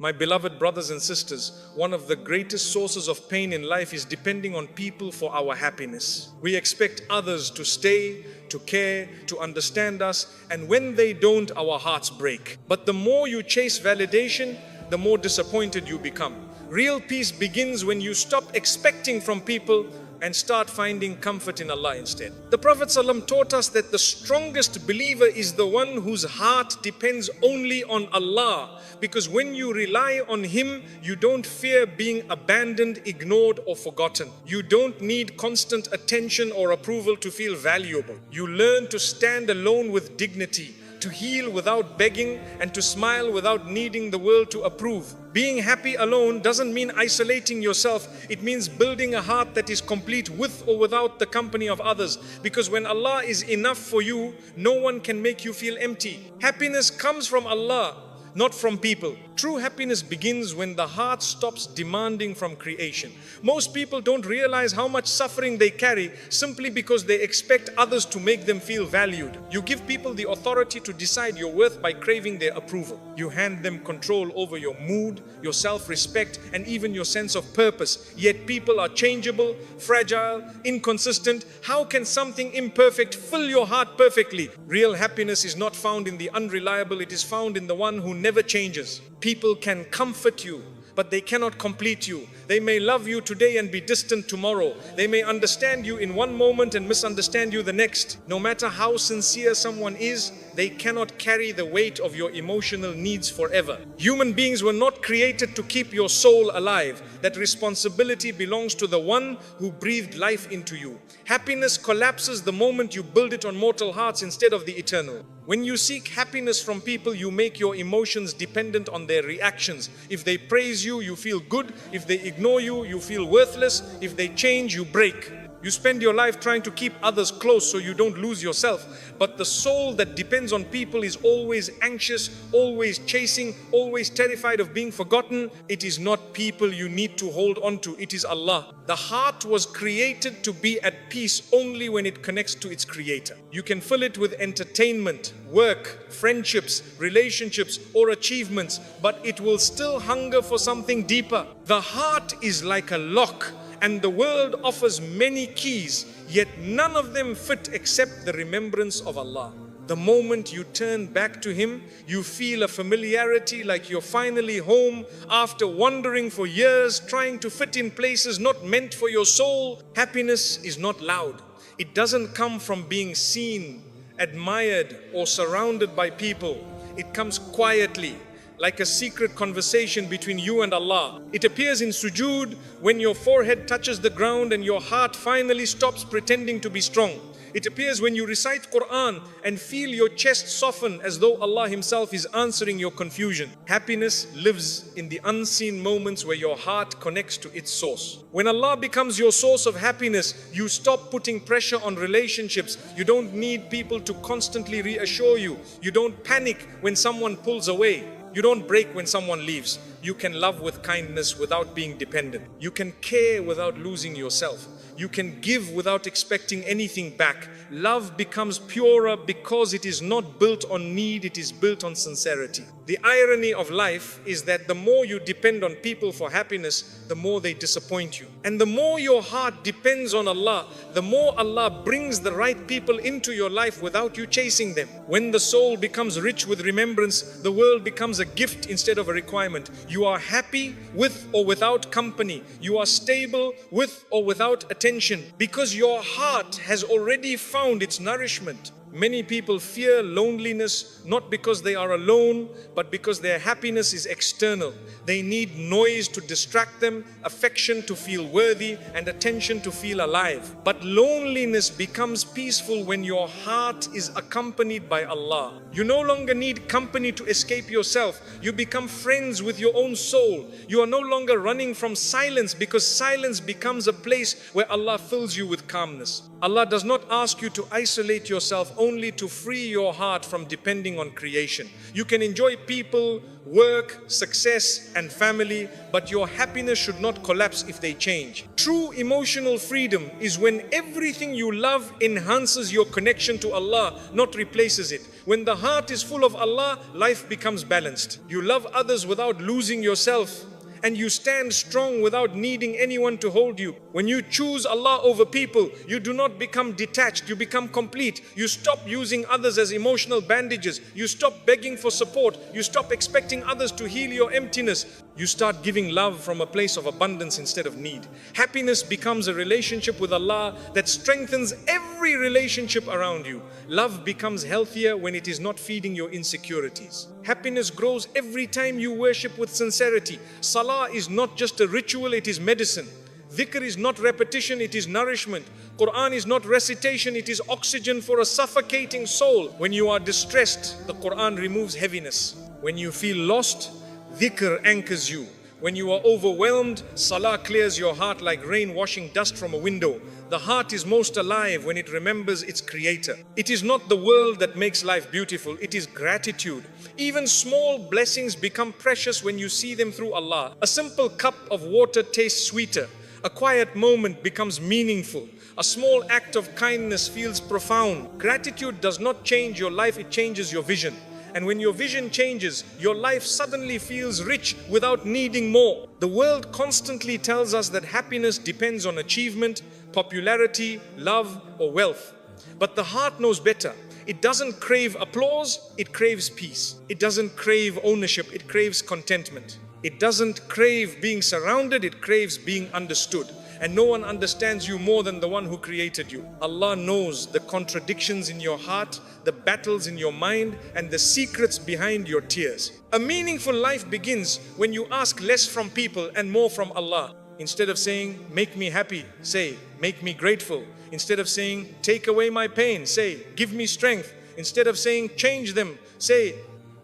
My beloved brothers and sisters, one of the greatest sources of pain in life is depending on people for our happiness. We expect others to stay, to care, to understand us, and when they don't, our hearts break. But the more you chase validation, the more disappointed you become. Real peace begins when you stop expecting from people and start finding comfort in Allah instead. The Prophet ﷺ taught us that the strongest believer is the one whose heart depends only on Allah, because when you rely on Him, you don't fear being abandoned, ignored, or forgotten. You don't need constant attention or approval to feel valuable. You learn to stand alone with dignity, to heal without begging, and to smile without needing the world to approve. Being happy alone doesn't mean isolating yourself. It means building a heart that is complete with or without the company of others. Because when Allah is enough for you, no one can make you feel empty. Happiness comes from Allah, not from people. True happiness begins when the heart stops demanding from creation. Most people don't realize how much suffering they carry simply because they expect others to make them feel valued. You give people the authority to decide your worth by craving their approval. You hand them control over your mood, your self-respect, and even your sense of purpose. Yet people are changeable, fragile, inconsistent. How can something imperfect fill your heart perfectly? Real happiness is not found in the unreliable, it is found in the one who never changes. People can comfort you, but they cannot complete you. They may love you today and be distant tomorrow. They may understand you in one moment and misunderstand you the next. No matter how sincere someone is, they cannot carry the weight of your emotional needs forever. Human beings were not created to keep your soul alive. That responsibility belongs to the one who breathed life into you. Happiness collapses the moment you build it on mortal hearts instead of the eternal. When you seek happiness from people, you make your emotions dependent on their reactions. If they praise you, you feel good. If they ignore you, you feel worthless. If they change, you break. You spend your life trying to keep others close so you don't lose yourself. But the soul that depends on people is always anxious, always chasing, always terrified of being forgotten. It is not people you need to hold on to, it is Allah. The heart was created to be at peace only when it connects to its Creator. You can fill it with entertainment, work, friendships, relationships, or achievements, but it will still hunger for something deeper. The heart is like a lock, and the world offers many keys, yet none of them fit except the remembrance of Allah. The moment you turn back to Him, you feel a familiarity like you're finally home after wandering for years, trying to fit in places not meant for your soul. Happiness is not loud. It doesn't come from being seen, admired, or surrounded by people. It comes quietly, like a secret conversation between you and Allah. It appears in sujood, when your forehead touches the ground and your heart finally stops pretending to be strong. It appears when you recite Quran and feel your chest soften as though Allah Himself is answering your confusion. Happiness lives in the unseen moments where your heart connects to its source. When Allah becomes your source of happiness, you stop putting pressure on relationships. You don't need people to constantly reassure you. You don't panic when someone pulls away. You don't break when someone leaves. You can love with kindness without being dependent. You can care without losing yourself. You can give without expecting anything back. Love becomes purer because it is not built on need, it is built on sincerity. The irony of life is that the more you depend on people for happiness, the more they disappoint you. And the more your heart depends on Allah, the more Allah brings the right people into your life without you chasing them. When the soul becomes rich with remembrance, the world becomes a gift instead of a requirement. You are happy with or without company. You are stable with or without attention, because your heart has already found its nourishment. Many people fear loneliness not because they are alone, but because their happiness is external. They need noise to distract them, affection to feel worthy, and attention to feel alive. But loneliness becomes peaceful when your heart is accompanied by Allah. You no longer need company to escape yourself. You become friends with your own soul. You are no longer running from silence, because silence becomes a place where Allah fills you with calmness. Allah does not ask you to isolate yourself only to free your heart from depending on creation. You can enjoy people, work, success, and family, but your happiness should not collapse if they change. True emotional freedom is when everything you love enhances your connection to Allah, not replaces it. When the heart is full of Allah, life becomes balanced. You love others without losing yourself, and you stand strong without needing anyone to hold you. When you choose Allah over people, you do not become detached, you become complete. You stop using others as emotional bandages. You stop begging for support. You stop expecting others to heal your emptiness. You start giving love from a place of abundance instead of need. Happiness becomes a relationship with Allah that strengthens every relationship around you. Love becomes healthier when it is not feeding your insecurities. Happiness grows every time you worship with sincerity. Salah is not just a ritual, it is medicine. Dhikr is not repetition, it is nourishment. Quran is not recitation, it is oxygen for a suffocating soul. When you are distressed, the Quran removes heaviness. When you feel lost, dhikr anchors you. When you are overwhelmed, salah clears your heart like rain washing dust from a window. The heart is most alive when it remembers its creator. It is not the world that makes life beautiful, it is gratitude. Even small blessings become precious when you see them through Allah. A simple cup of water tastes sweeter. A quiet moment becomes meaningful. A small act of kindness feels profound. Gratitude does not change your life, it changes your vision. And when your vision changes, your life suddenly feels rich without needing more. The world constantly tells us that happiness depends on achievement, popularity, love, or wealth. But the heart knows better. It doesn't crave applause, it craves peace. It doesn't crave ownership, it craves contentment. It doesn't crave being surrounded, it craves being understood. And no one understands you more than the one who created you. Allah knows the contradictions in your heart, the battles in your mind, and the secrets behind your tears. A meaningful life begins when you ask less from people and more from Allah. Instead of saying, make me happy, say, make me grateful. Instead of saying, take away my pain, say, give me strength. Instead of saying, change them, say,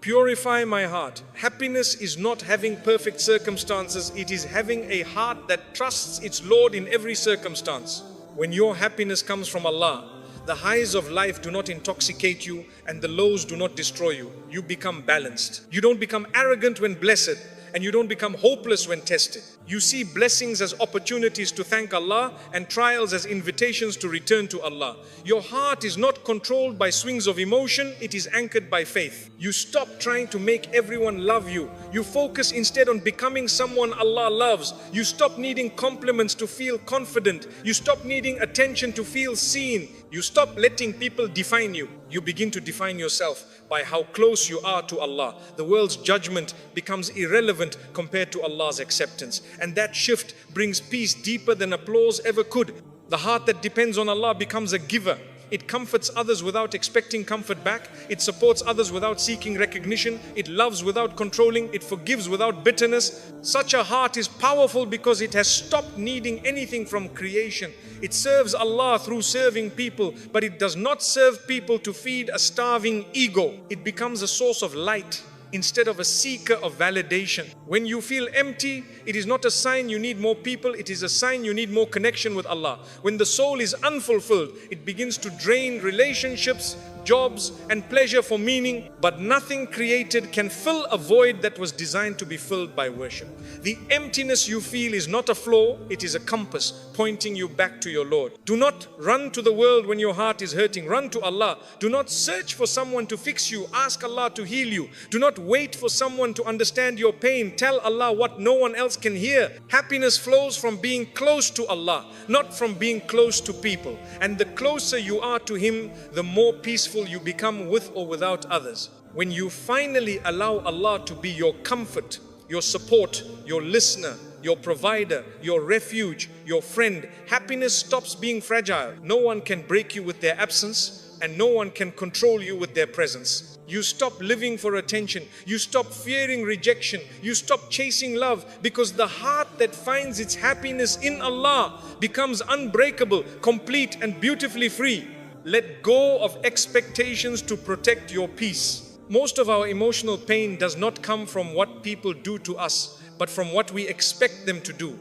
purify my heart. Happiness is not having perfect circumstances, it is having a heart that trusts its Lord in every circumstance. When your happiness comes from Allah, the highs of life do not intoxicate you and the lows do not destroy you. You become balanced. You don't become arrogant when blessed, and you don't become hopeless when tested. You see blessings as opportunities to thank Allah and trials as invitations to return to Allah. Your heart is not controlled by swings of emotion, it is anchored by faith. You stop trying to make everyone love you. You focus instead on becoming someone Allah loves. You stop needing compliments to feel confident. You stop needing attention to feel seen. You stop letting people define you. You begin to define yourself by how close you are to Allah. The world's judgment becomes irrelevant compared to Allah's acceptance. And that shift brings peace deeper than applause ever could. The heart that depends on Allah becomes a giver. It comforts others without expecting comfort back. It supports others without seeking recognition. It loves without controlling. It forgives without bitterness. Such a heart is powerful because it has stopped needing anything from creation. It serves Allah through serving people, but it does not serve people to feed a starving ego. It becomes a source of light instead of a seeker of validation. When you feel empty, it is not a sign you need more people, it is a sign you need more connection with Allah. When the soul is unfulfilled, it begins to drain relationships, jobs, and pleasure for meaning, but nothing created can fill a void that was designed to be filled by worship. The emptiness you feel is not a flaw, it is a compass pointing you back to your Lord. Do not run to the world when your heart is hurting, run to Allah. Do not search for someone to fix you, ask Allah to heal you. Do not wait for someone to understand your pain, tell Allah what no one else can hear. Happiness flows from being close to Allah, not from being close to people. And the closer you are to Him, the more peaceful you become with or without others. When you finally allow Allah to be your comfort, your support, your listener, your provider, your refuge, your friend, happiness stops being fragile. No one can break you with their absence, and no one can control you with their presence. You stop living for attention. You stop fearing rejection. You stop chasing love, because the heart that finds its happiness in Allah becomes unbreakable, complete, and beautifully free. Let go of expectations to protect your peace. Most of our emotional pain does not come from what people do to us, but from what we expect them to do.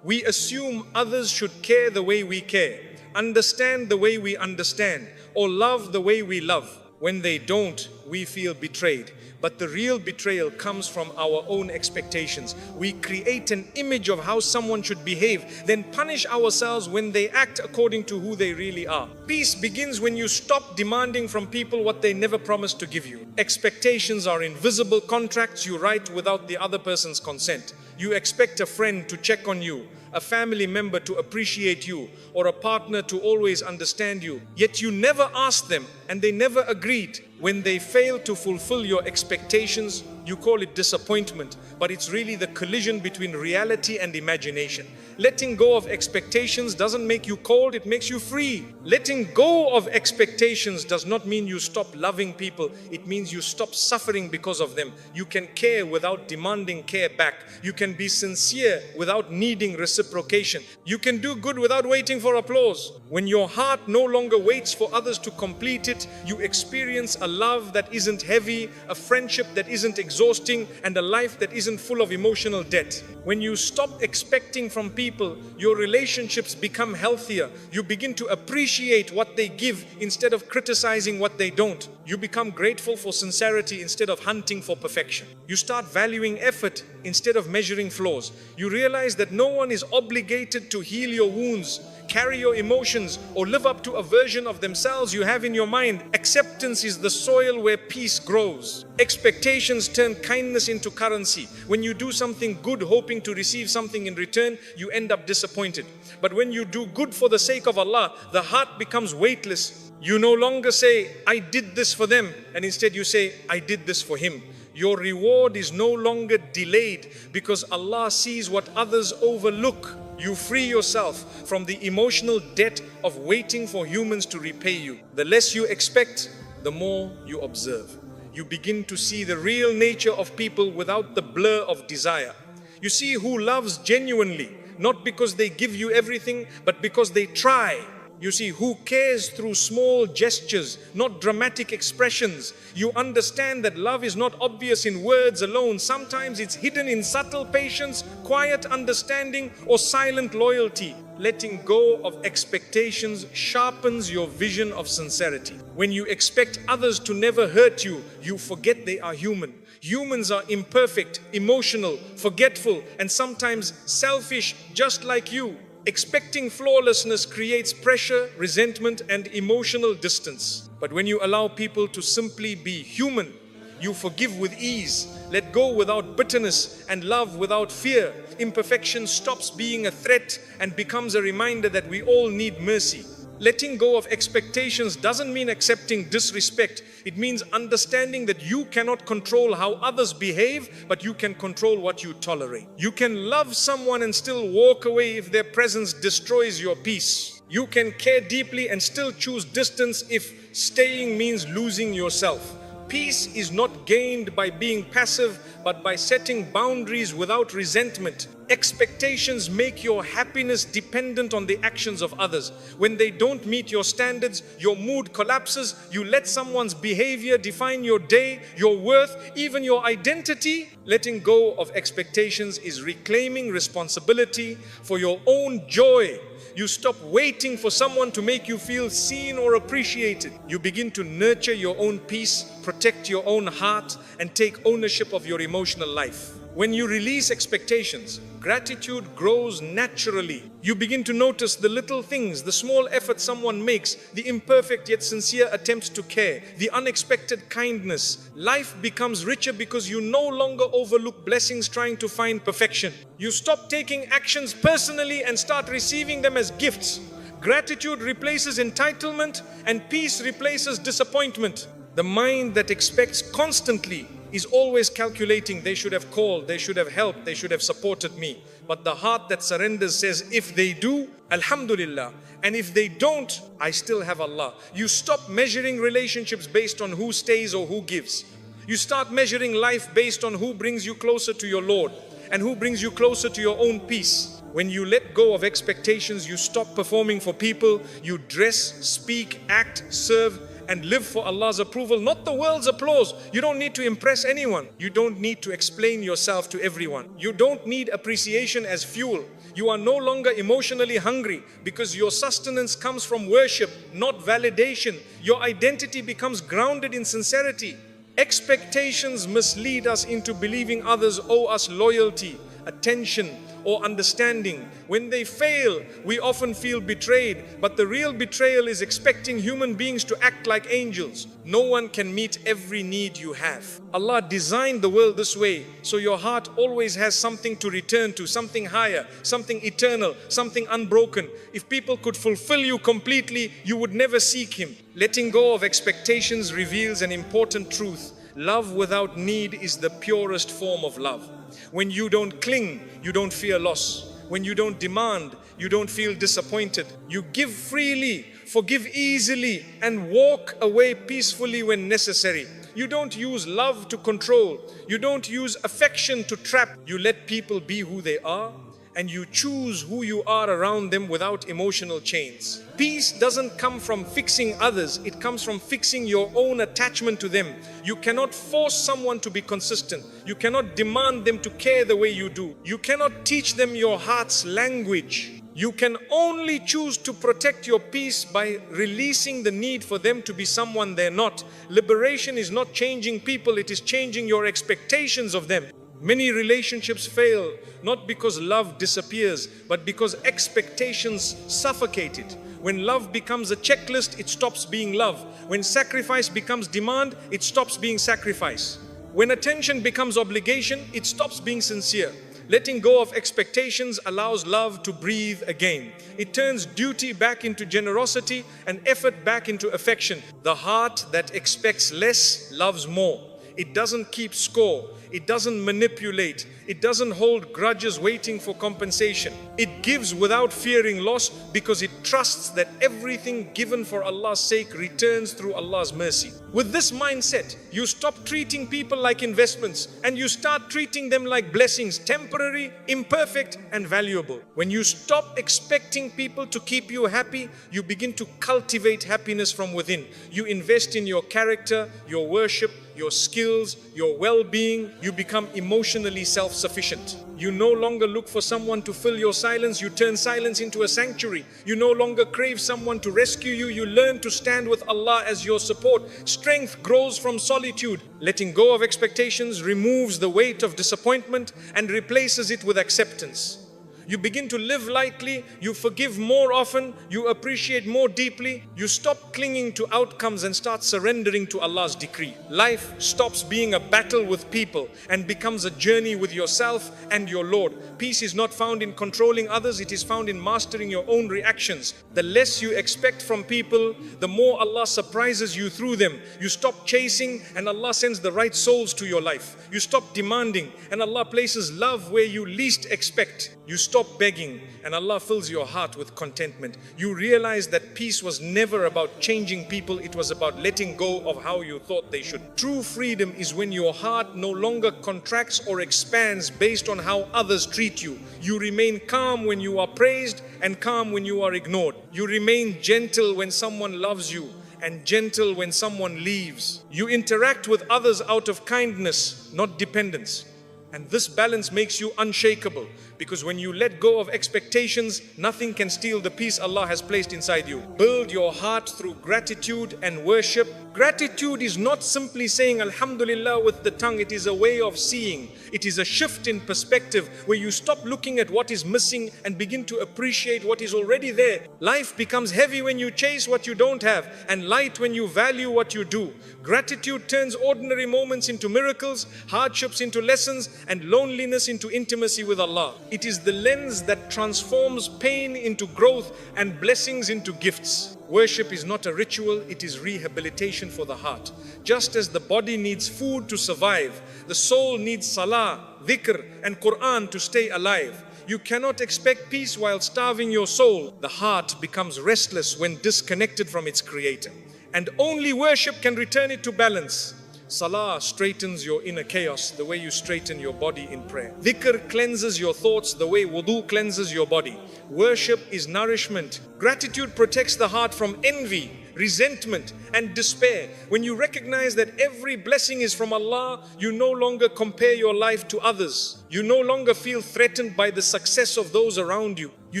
We assume others should care the way we care. understand the way we understand, or love the way we love. When they don't, we feel betrayed. But the real betrayal comes from our own expectations. We create an image of how someone should behave, then punish ourselves when they act according to who they really are. Peace begins when you stop demanding from people what they never promised to give you. Expectations are invisible contracts you write without the other person's consent. You expect a friend to check on you, a family member to appreciate you, or a partner to always understand you. Yet you never asked them and they never agreed. When they fail to fulfill your expectations, you call it disappointment, but it's really the collision between reality and imagination. Letting go of expectations doesn't make you cold, it makes you free. Letting go of expectations does not mean you stop loving people, it means you stop suffering because of them. You can care without demanding care back. You can be sincere without needing reciprocation. You can do good without waiting for applause. When your heart no longer waits for others to complete it, you experience a love that isn't heavy, a friendship that isn't exhausting, and a life that isn't full of emotional debt. When you stop expecting from people, your relationships become healthier. You begin to appreciate what they give instead of criticizing what they don't. You become grateful for sincerity instead of hunting for perfection. You start valuing effort instead of measuring flaws. You realize that no one is obligated to heal your wounds, carry your emotions, or live up to a version of themselves you have in your mind. Acceptance is the soil where peace grows. Expectations turn kindness into currency. When you do something good hoping to receive something in return, you end up disappointed. But when you do good for the sake of Allah, the heart becomes weightless. You no longer say, I did this for them, and instead you say, I did this for Him. Your reward is no longer delayed because Allah sees what others overlook. You free yourself from the emotional debt of waiting for humans to repay you. The less you expect, the more you observe. You begin to see the real nature of people without the blur of desire. You see who loves genuinely, not because they give you everything, but because they try. You see who cares through small gestures, not dramatic expressions. You understand that love is not obvious in words alone. Sometimes it's hidden in subtle patience, quiet understanding, or silent loyalty. Letting go of expectations sharpens your vision of sincerity. When you expect others to never hurt you, you forget they are human. Humans are imperfect, emotional, forgetful, and sometimes selfish, just like you. Expecting flawlessness creates pressure, resentment, and emotional distance. But when you allow people to simply be human, you forgive with ease, let go without bitterness, and love without fear. Imperfection stops being a threat and becomes a reminder that we all need mercy. Letting go of expectations doesn't mean accepting disrespect. It means understanding that you cannot control how others behave, but you can control what you tolerate. You can love someone and still walk away if their presence destroys your peace. You can care deeply and still choose distance if staying means losing yourself. Peace is not gained by being passive, but by setting boundaries without resentment. Expectations make your happiness dependent on the actions of others. When they don't meet your standards, your mood collapses. You let someone's behavior define your day, your worth, even your identity. Letting go of expectations is reclaiming responsibility for your own joy. You stop waiting for someone to make you feel seen or appreciated. You begin to nurture your own peace, protect your own heart, and take ownership of your emotional life. When you release expectations, gratitude grows naturally. You begin to notice the little things, the small effort someone makes, the imperfect yet sincere attempts to care, the unexpected kindness. Life becomes richer because you no longer overlook blessings trying to find perfection. You stop taking actions personally and start receiving them as gifts. Gratitude replaces entitlement and peace replaces disappointment. The mind that expects constantly is always calculating, they should have called, they should have helped, they should have supported me. But the heart that surrenders says, if they do, Alhamdulillah. And if they don't, I still have Allah. You stop measuring relationships based on who stays or who gives. You start measuring life based on who brings you closer to your Lord and who brings you closer to your own peace. When you let go of expectations, you stop performing for people. You dress, speak, act, serve, and live for Allah's approval, not the world's applause. You don't need to impress anyone. You don't need to explain yourself to everyone. You don't need appreciation as fuel. You are no longer emotionally hungry because your sustenance comes from worship, not validation. Your identity becomes grounded in sincerity. Expectations mislead us into believing others owe us loyalty, attention, or understanding. When they fail, we often feel betrayed, but the real betrayal is expecting human beings to act like angels. No one can meet every need you have. Allah designed the world this way, so your heart always has something to return to, something higher, something eternal, something unbroken. If people could fulfill you completely, you would never seek Him. Letting go of expectations reveals an important truth. Love without need is the purest form of love. When you don't cling, you don't fear loss. When you don't demand, you don't feel disappointed. You give freely, forgive easily, and walk away peacefully when necessary. You don't use love to control. You don't use affection to trap. You let people be who they are, and you choose who you are around them without emotional chains. Peace doesn't come from fixing others, it comes from fixing your own attachment to them. You cannot force someone to be consistent. You cannot demand them to care the way you do. You cannot teach them your heart's language. You can only choose to protect your peace by releasing the need for them to be someone they're not. Liberation is not changing people, it is changing your expectations of them. Many relationships fail not because love disappears, but because expectations suffocate it. When love becomes a checklist, it stops being love. When sacrifice becomes demand, it stops being sacrifice. When attention becomes obligation, it stops being sincere. Letting go of expectations allows love to breathe again. It turns duty back into generosity and effort back into affection. The heart that expects less loves more. It doesn't keep score. It doesn't manipulate. It doesn't hold grudges waiting for compensation. It gives without fearing loss because it trusts that everything given for Allah's sake returns through Allah's mercy. With this mindset, you stop treating people like investments and you start treating them like blessings, temporary, imperfect, and valuable. When you stop expecting people to keep you happy, you begin to cultivate happiness from within. You invest in your character, your worship, your skills, your well-being. You become emotionally self-sufficient. You no longer look for someone to fill your silence. You turn silence into a sanctuary. You no longer crave someone to rescue you. You learn to stand with Allah as your support. Strength grows from solitude. Letting go of expectations removes the weight of disappointment and replaces it with acceptance. You begin to live lightly, you forgive more often, you appreciate more deeply, you stop clinging to outcomes and start surrendering to Allah's decree. Life stops being a battle with people and becomes a journey with yourself and your Lord. Peace is not found in controlling others, it is found in mastering your own reactions. The less you expect from people, the more Allah surprises you through them. You stop chasing and Allah sends the right souls to your life. You stop demanding and Allah places love where you least expect. You stop begging and Allah fills your heart with contentment. You realize that peace was never about changing people, it was about letting go of how you thought they should. True freedom is when your heart no longer contracts or expands based on how others treat you. You remain calm when you are praised and calm when you are ignored. You remain gentle when someone loves you and gentle when someone leaves. You interact with others out of kindness, not dependence. And this balance makes you unshakable, because when you let go of expectations, nothing can steal the peace Allah has placed inside you. Build your heart through gratitude and worship. Gratitude is not simply saying Alhamdulillah with the tongue, it is a way of seeing. It is a shift in perspective where you stop looking at what is missing and begin to appreciate what is already there. Life becomes heavy when you chase what you don't have and light when you value what you do. Gratitude turns ordinary moments into miracles, hardships into lessons, and loneliness into intimacy with Allah. It is the lens that transforms pain into growth and blessings into gifts. Worship is not a ritual, it is rehabilitation for the heart. Just as the body needs food to survive, the soul needs salah, dhikr, and Quran to stay alive. You cannot expect peace while starving your soul. The heart becomes restless when disconnected from its creator. And only worship can return it to balance. Salah straightens your inner chaos the way you straighten your body in prayer. Dhikr cleanses your thoughts the way wudu cleanses your body. Worship is nourishment. Gratitude protects the heart from envy. resentment, and despair. When you recognize that every blessing is from Allah, you no longer compare your life to others. You no longer feel threatened by the success of those around you. You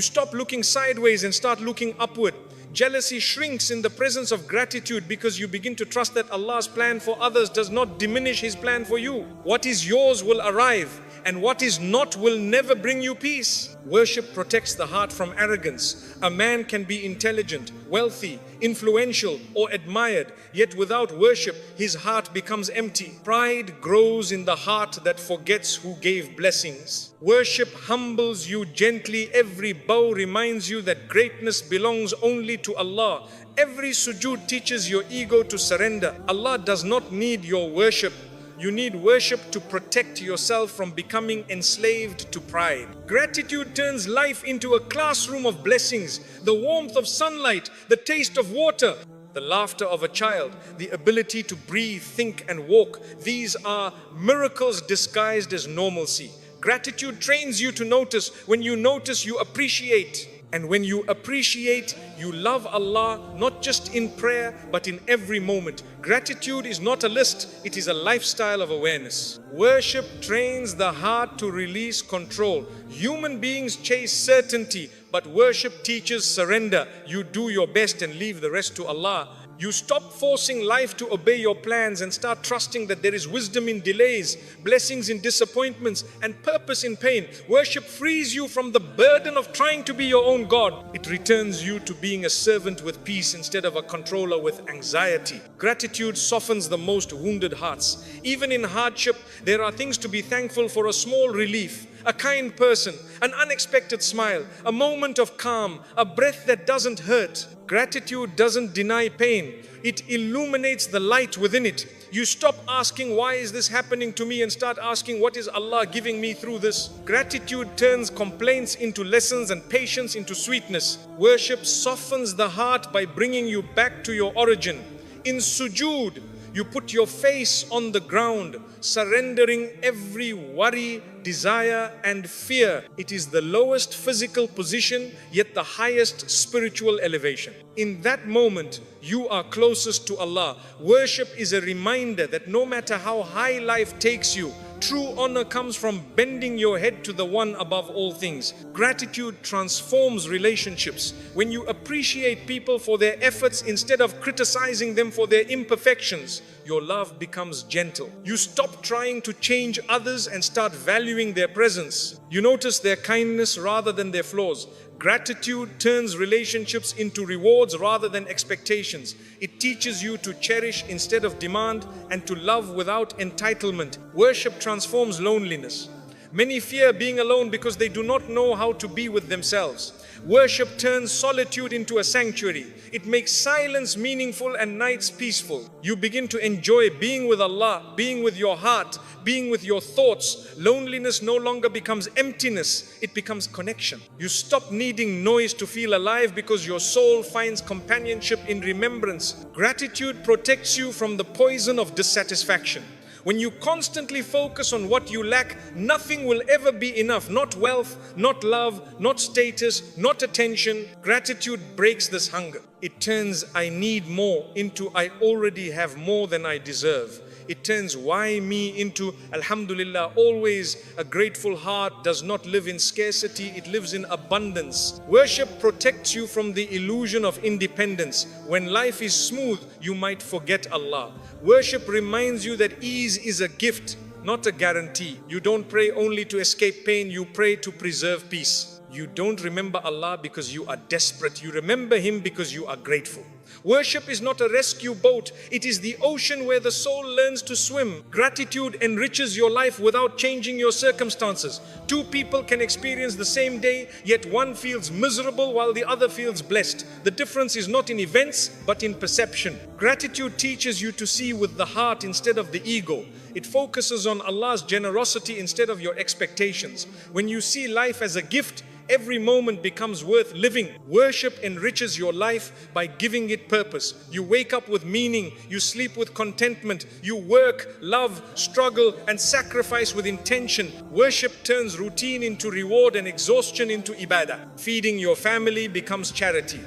stop looking sideways and start looking upward. Jealousy shrinks in the presence of gratitude because you begin to trust that Allah's plan for others does not diminish His plan for you. What is yours will arrive, and what is not will never bring you peace. Worship protects the heart from arrogance. A man can be intelligent, wealthy, influential, or admired, yet without worship, his heart becomes empty. Pride grows in the heart that forgets who gave blessings. Worship humbles you gently. Every bow reminds you that greatness belongs only to Allah. Every sujood teaches your ego to surrender. Allah does not need your worship. You need worship to protect yourself from becoming enslaved to pride. Gratitude turns life into a classroom of blessings. The warmth of sunlight, the taste of water, the laughter of a child, the ability to breathe, think and walk. These are miracles disguised as normalcy. Gratitude trains you to notice. When you notice, you appreciate. And when you appreciate, you love Allah, not just in prayer, but in every moment. Gratitude is not a list, it is a lifestyle of awareness. Worship trains the heart to release control. Human beings chase certainty, but worship teaches surrender. You do your best and leave the rest to Allah. You stop forcing life to obey your plans and start trusting that there is wisdom in delays, blessings in disappointments, and purpose in pain. Worship frees you from the burden of trying to be your own God. It returns you to being a servant with peace instead of a controller with anxiety. Gratitude softens the most wounded hearts. Even in hardship, there are things to be thankful for: a small relief, a kind person, an unexpected smile, a moment of calm, a breath that doesn't hurt. Gratitude doesn't deny pain, it illuminates the light within it. You stop asking, why is this happening to me, and start asking, what is Allah giving me through this? Gratitude turns complaints into lessons and patience into sweetness. Worship softens the heart by bringing you back to your origin. In sujood, you put your face on the ground, surrendering every worry, desire and fear. It is the lowest physical position, yet the highest spiritual elevation. In that moment, you are closest to Allah. Worship is a reminder that no matter how high life takes you, true honor comes from bending your head to the one above all things. Gratitude transforms relationships. When you appreciate people for their efforts instead of criticizing them for their imperfections, your love becomes gentle. You stop trying to change others and start valuing their presence. You notice their kindness rather than their flaws. Gratitude turns relationships into rewards rather than expectations. It teaches you to cherish instead of demand and to love without entitlement. Worship transforms loneliness. Many fear being alone because they do not know how to be with themselves. Worship turns solitude into a sanctuary. It makes silence meaningful and nights peaceful. You begin to enjoy being with Allah, being with your heart, being with your thoughts. Loneliness no longer becomes emptiness, it becomes connection. You stop needing noise to feel alive because your soul finds companionship in remembrance. Gratitude protects you from the poison of dissatisfaction. When you constantly focus on what you lack, nothing will ever be enough. Not wealth, not love, not status, not attention. Gratitude breaks this hunger. It turns I need more into I already have more than I deserve. It turns why me into Alhamdulillah. Always a grateful heart does not live in scarcity, it lives in abundance. Worship protects you from the illusion of independence. When life is smooth, you might forget Allah. Worship reminds you that ease is a gift, not a guarantee. You don't pray only to escape pain, you pray to preserve peace. You don't remember Allah because you are desperate. You remember Him because you are grateful. Worship is not a rescue boat. It is the ocean where the soul learns to swim. Gratitude enriches your life without changing your circumstances. Two people can experience the same day, yet one feels miserable while the other feels blessed. The difference is not in events, but in perception. Gratitude teaches you to see with the heart instead of the ego. It focuses on Allah's generosity instead of your expectations. When you see life as a gift, every moment becomes worth living. Worship enriches your life by giving it purpose. You wake up with meaning, you sleep with contentment, you work, love, struggle and sacrifice with intention. Worship turns routine into reward and exhaustion into ibadah. Feeding your family becomes charity.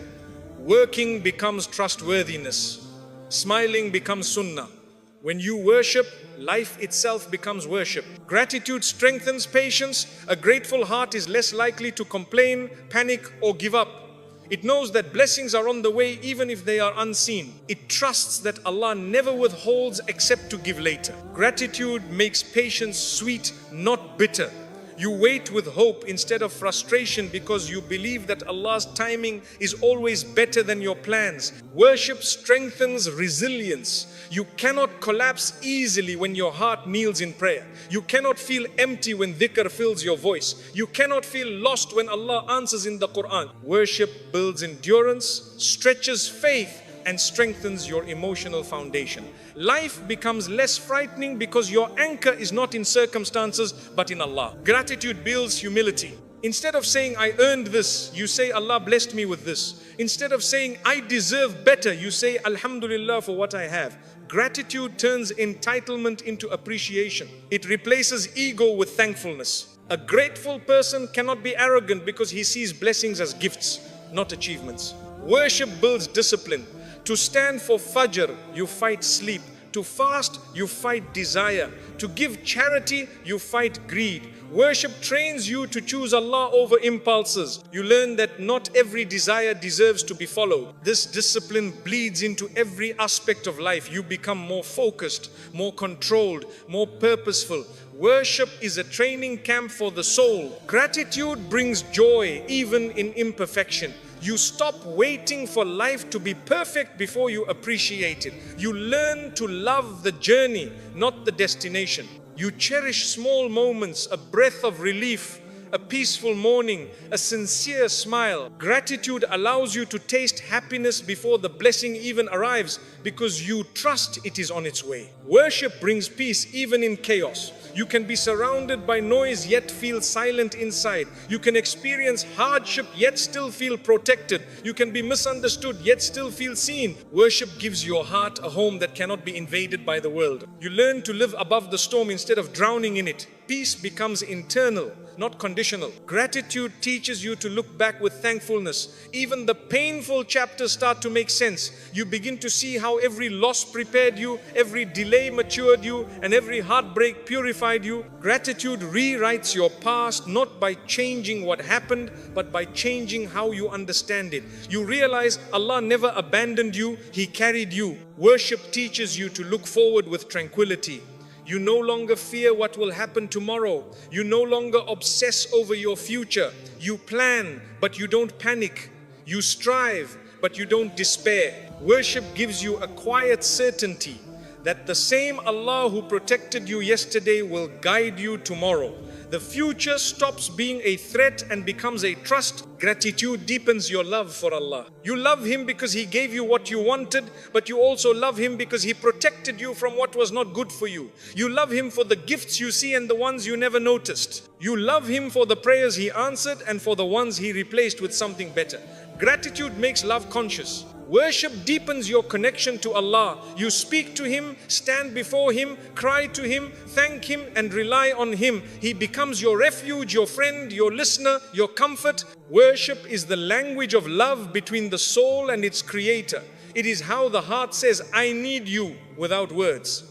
Working becomes trustworthiness. Smiling becomes sunnah. When you worship, life itself becomes worship. Gratitude strengthens patience. A grateful heart is less likely to complain, panic, or give up. It knows that blessings are on the way even if they are unseen. It trusts that Allah never withholds except to give later. Gratitude makes patience sweet, not bitter. You wait with hope instead of frustration because you believe that Allah's timing is always better than your plans. Worship strengthens resilience. You cannot collapse easily when your heart kneels in prayer. You cannot feel empty when dhikr fills your voice. You cannot feel lost when Allah answers in the Quran. Worship builds endurance, stretches faith, and strengthens your emotional foundation. Life becomes less frightening because your anchor is not in circumstances but in Allah. Gratitude builds humility. Instead of saying, I earned this, you say, Allah blessed me with this. Instead of saying, I deserve better, you say, Alhamdulillah for what I have. Gratitude turns entitlement into appreciation. It replaces ego with thankfulness. A grateful person cannot be arrogant because he sees blessings as gifts, not achievements. Worship builds discipline. To stand for Fajr, you fight sleep. To fast, you fight desire. To give charity, you fight greed. Worship trains you to choose Allah over impulses. You learn that not every desire deserves to be followed. This discipline bleeds into every aspect of life. You become more focused, more controlled, more purposeful. Worship is a training camp for the soul. Gratitude brings joy even in imperfection. You stop waiting for life to be perfect before you appreciate it. You learn to love the journey, not the destination. You cherish small moments, a breath of relief, a peaceful morning, a sincere smile. Gratitude allows you to taste happiness before the blessing even arrives because you trust it is on its way. Worship brings peace even in chaos. You can be surrounded by noise yet feel silent inside. You can experience hardship yet still feel protected. You can be misunderstood yet still feel seen. Worship gives your heart a home that cannot be invaded by the world. You learn to live above the storm instead of drowning in it. Peace becomes internal, not conditional. Gratitude teaches you to look back with thankfulness. Even the painful chapters start to make sense. You begin to see how every loss prepared you, every delay matured you, and every heartbreak purified you. Gratitude rewrites your past not by changing what happened, but by changing how you understand it. You realize Allah never abandoned you, He carried you. Worship teaches you to look forward with tranquility. You no longer fear what will happen tomorrow. You no longer obsess over your future. You plan, but you don't panic. You strive, but you don't despair. Worship gives you a quiet certainty that the same Allah who protected you yesterday will guide you tomorrow. The future stops being a threat and becomes a trust. Gratitude deepens your love for Allah. You love Him because He gave you what you wanted, but you also love Him because He protected you from what was not good for you. You love Him for the gifts you see and the ones you never noticed. You love Him for the prayers He answered and for the ones He replaced with something better. Gratitude makes love conscious. Worship deepens your connection to Allah. You speak to Him, stand before Him, cry to Him, thank Him and rely on Him. He becomes your refuge, your friend, your listener, your comfort. Worship is the language of love between the soul and its Creator. It is how the heart says, I need you, without words.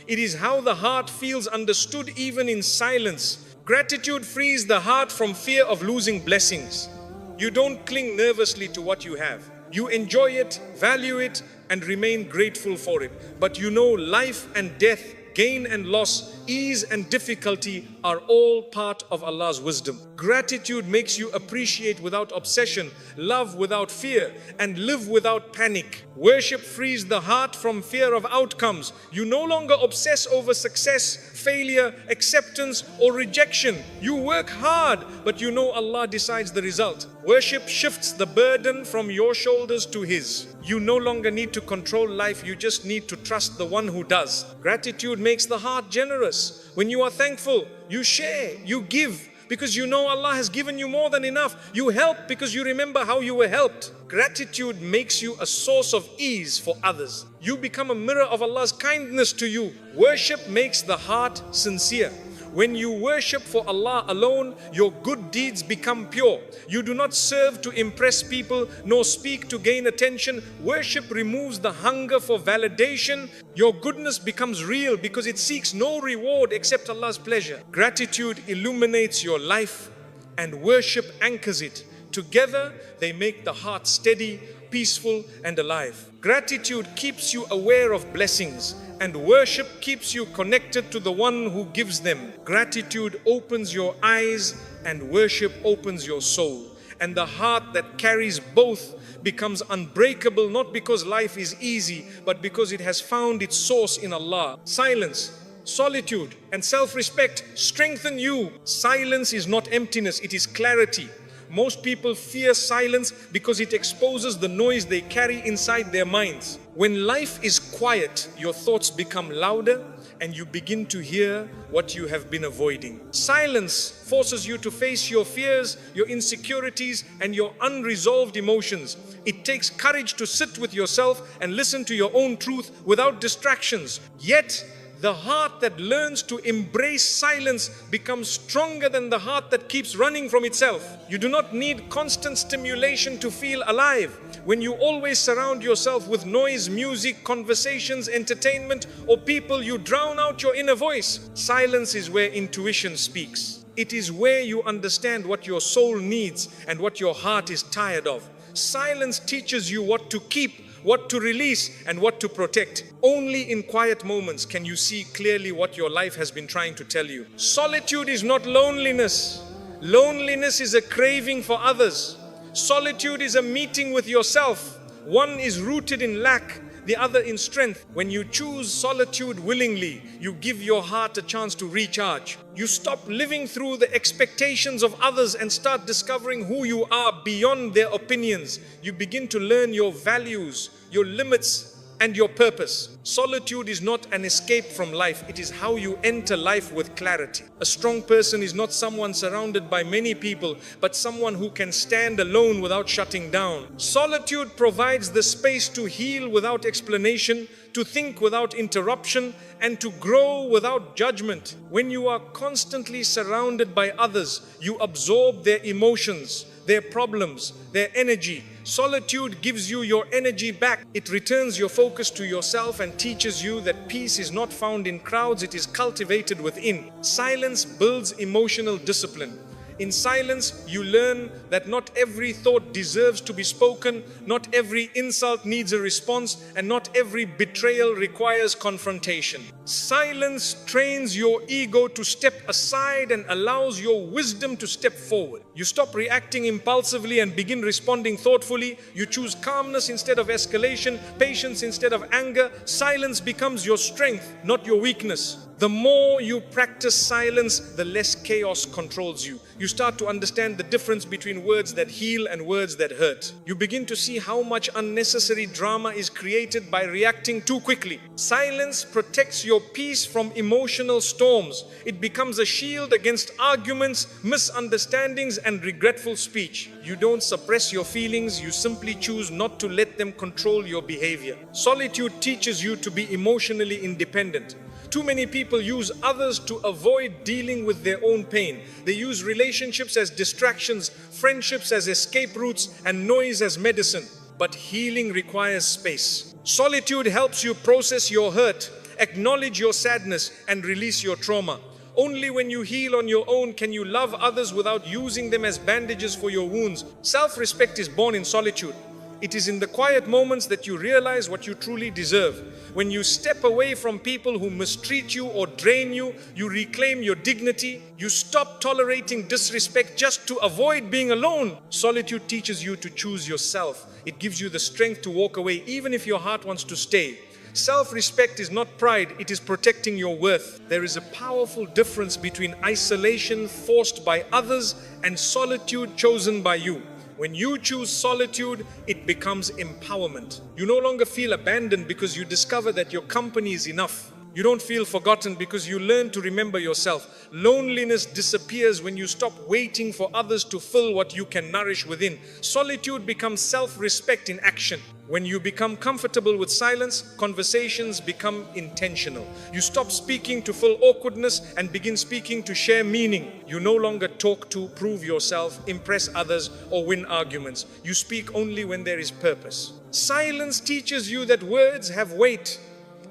It is how the heart feels understood even in silence. Gratitude frees the heart from fear of losing blessings. You don't cling nervously to what you have. You enjoy it, value it, and remain grateful for it. But you know life and death, gain and loss, ease and difficulty are all part of Allah's wisdom. Gratitude makes you appreciate without obsession, love without fear, and live without panic. Worship frees the heart from fear of outcomes. You no longer obsess over success, failure, acceptance, or rejection. You work hard, but you know Allah decides the result. Worship shifts the burden from your shoulders to His. You no longer need to control life, you just need to trust the one who does. Gratitude makes the heart generous. When you are thankful, you share, you give, because you know Allah has given you more than enough. You help because you remember how you were helped. Gratitude makes you a source of ease for others. You become a mirror of Allah's kindness to you. Worship makes the heart sincere. When you worship for Allah alone, your good deeds become pure. You do not serve to impress people, nor speak to gain attention. Worship removes the hunger for validation. Your goodness becomes real because it seeks no reward except Allah's pleasure. Gratitude illuminates your life and worship anchors it. Together, they make the heart steady, peaceful, and alive. Gratitude keeps you aware of blessings, and worship keeps you connected to the one who gives them. Gratitude opens your eyes, and worship opens your soul. And the heart that carries both becomes unbreakable, not because life is easy, but because it has found its source in Allah. Silence, solitude, and self-respect strengthen you. Silence is not emptiness, it is clarity. Most people fear silence because it exposes the noise they carry inside their minds. When life is quiet, your thoughts become louder and you begin to hear what you have been avoiding. Silence forces you to face your fears, your insecurities, and your unresolved emotions. It takes courage to sit with yourself and listen to your own truth without distractions. Yet, the heart that learns to embrace silence becomes stronger than the heart that keeps running from itself. You do not need constant stimulation to feel alive. When you always surround yourself with noise, music, conversations, entertainment, or people, you drown out your inner voice. Silence is where intuition speaks. It is where you understand what your soul needs and what your heart is tired of. Silence teaches you what to keep, what to release, and what to protect. Only in quiet moments can you see clearly what your life has been trying to tell you. Solitude is not loneliness. Loneliness is a craving for others. Solitude is a meeting with yourself. One is rooted in lack, the other in strength. When you choose solitude willingly, you give your heart a chance to recharge. You stop living through the expectations of others and start discovering who you are beyond their opinions. You begin to learn your values, your limits, and your purpose. Solitude is not an escape from life. It is how you enter life with clarity. A strong person is not someone surrounded by many people, but someone who can stand alone without shutting down. Solitude provides the space to heal without explanation, to think without interruption, and to grow without judgment. When you are constantly surrounded by others, you absorb their emotions, their problems, their energy. Solitude gives you your energy back. It returns your focus to yourself and teaches you that peace is not found in crowds, it is cultivated within. Silence builds emotional discipline. In silence, you learn that not every thought deserves to be spoken, not every insult needs a response, and not every betrayal requires confrontation. Silence trains your ego to step aside and allows your wisdom to step forward. You stop reacting impulsively and begin responding thoughtfully. You choose calmness instead of escalation, patience instead of anger. Silence becomes your strength, not your weakness. The more you practice silence, the less chaos controls you. You start to understand the difference between words that heal and words that hurt. You begin to see how much unnecessary drama is created by reacting too quickly. Silence protects your peace from emotional storms. It becomes a shield against arguments, misunderstandings, and regretful speech. You don't suppress your feelings, you simply choose not to let them control your behavior. Solitude teaches you to be emotionally independent. Too many people use others to avoid dealing with their own pain. They use relationships as distractions, friendships as escape routes, and noise as medicine. But healing requires space. Solitude helps you process your hurt, acknowledge your sadness, and release your trauma. Only when you heal on your own can you love others without using them as bandages for your wounds. Self-respect is born in solitude. It is in the quiet moments that you realize what you truly deserve. When you step away from people who mistreat you or drain you, you reclaim your dignity. You stop tolerating disrespect just to avoid being alone. Solitude teaches you to choose yourself. It gives you the strength to walk away even if your heart wants to stay. Self-respect is not pride, it is protecting your worth. There is a powerful difference between isolation forced by others and solitude chosen by you. When you choose solitude, it becomes empowerment. You no longer feel abandoned because you discover that your company is enough. You don't feel forgotten because you learn to remember yourself. Loneliness disappears when you stop waiting for others to fill what you can nourish within. Solitude becomes self-respect in action. When you become comfortable with silence, conversations become intentional. You stop speaking to fill awkwardness and begin speaking to share meaning. You no longer talk to prove yourself, impress others, or win arguments. You speak only when there is purpose. Silence teaches you that words have weight,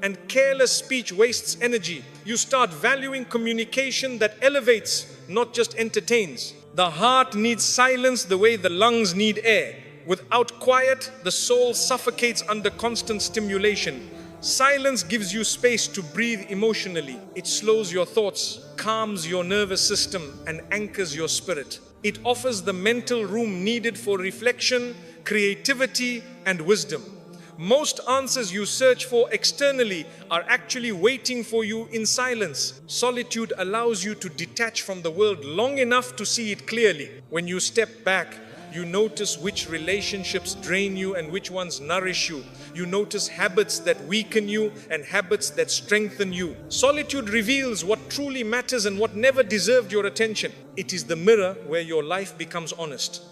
and careless speech wastes energy. You start valuing communication that elevates, not just entertains. The heart needs silence the way the lungs need air. Without quiet, the soul suffocates under constant stimulation. Silence gives you space to breathe emotionally. It slows your thoughts, calms your nervous system, and anchors your spirit. It offers the mental room needed for reflection, creativity, and wisdom. Most answers you search for externally are actually waiting for you in silence. Solitude allows you to detach from the world long enough to see it clearly. When you step back, you notice which relationships drain you and which ones nourish you. You notice habits that weaken you and habits that strengthen you. Solitude reveals what truly matters and what never deserved your attention. It is the mirror where your life becomes honest.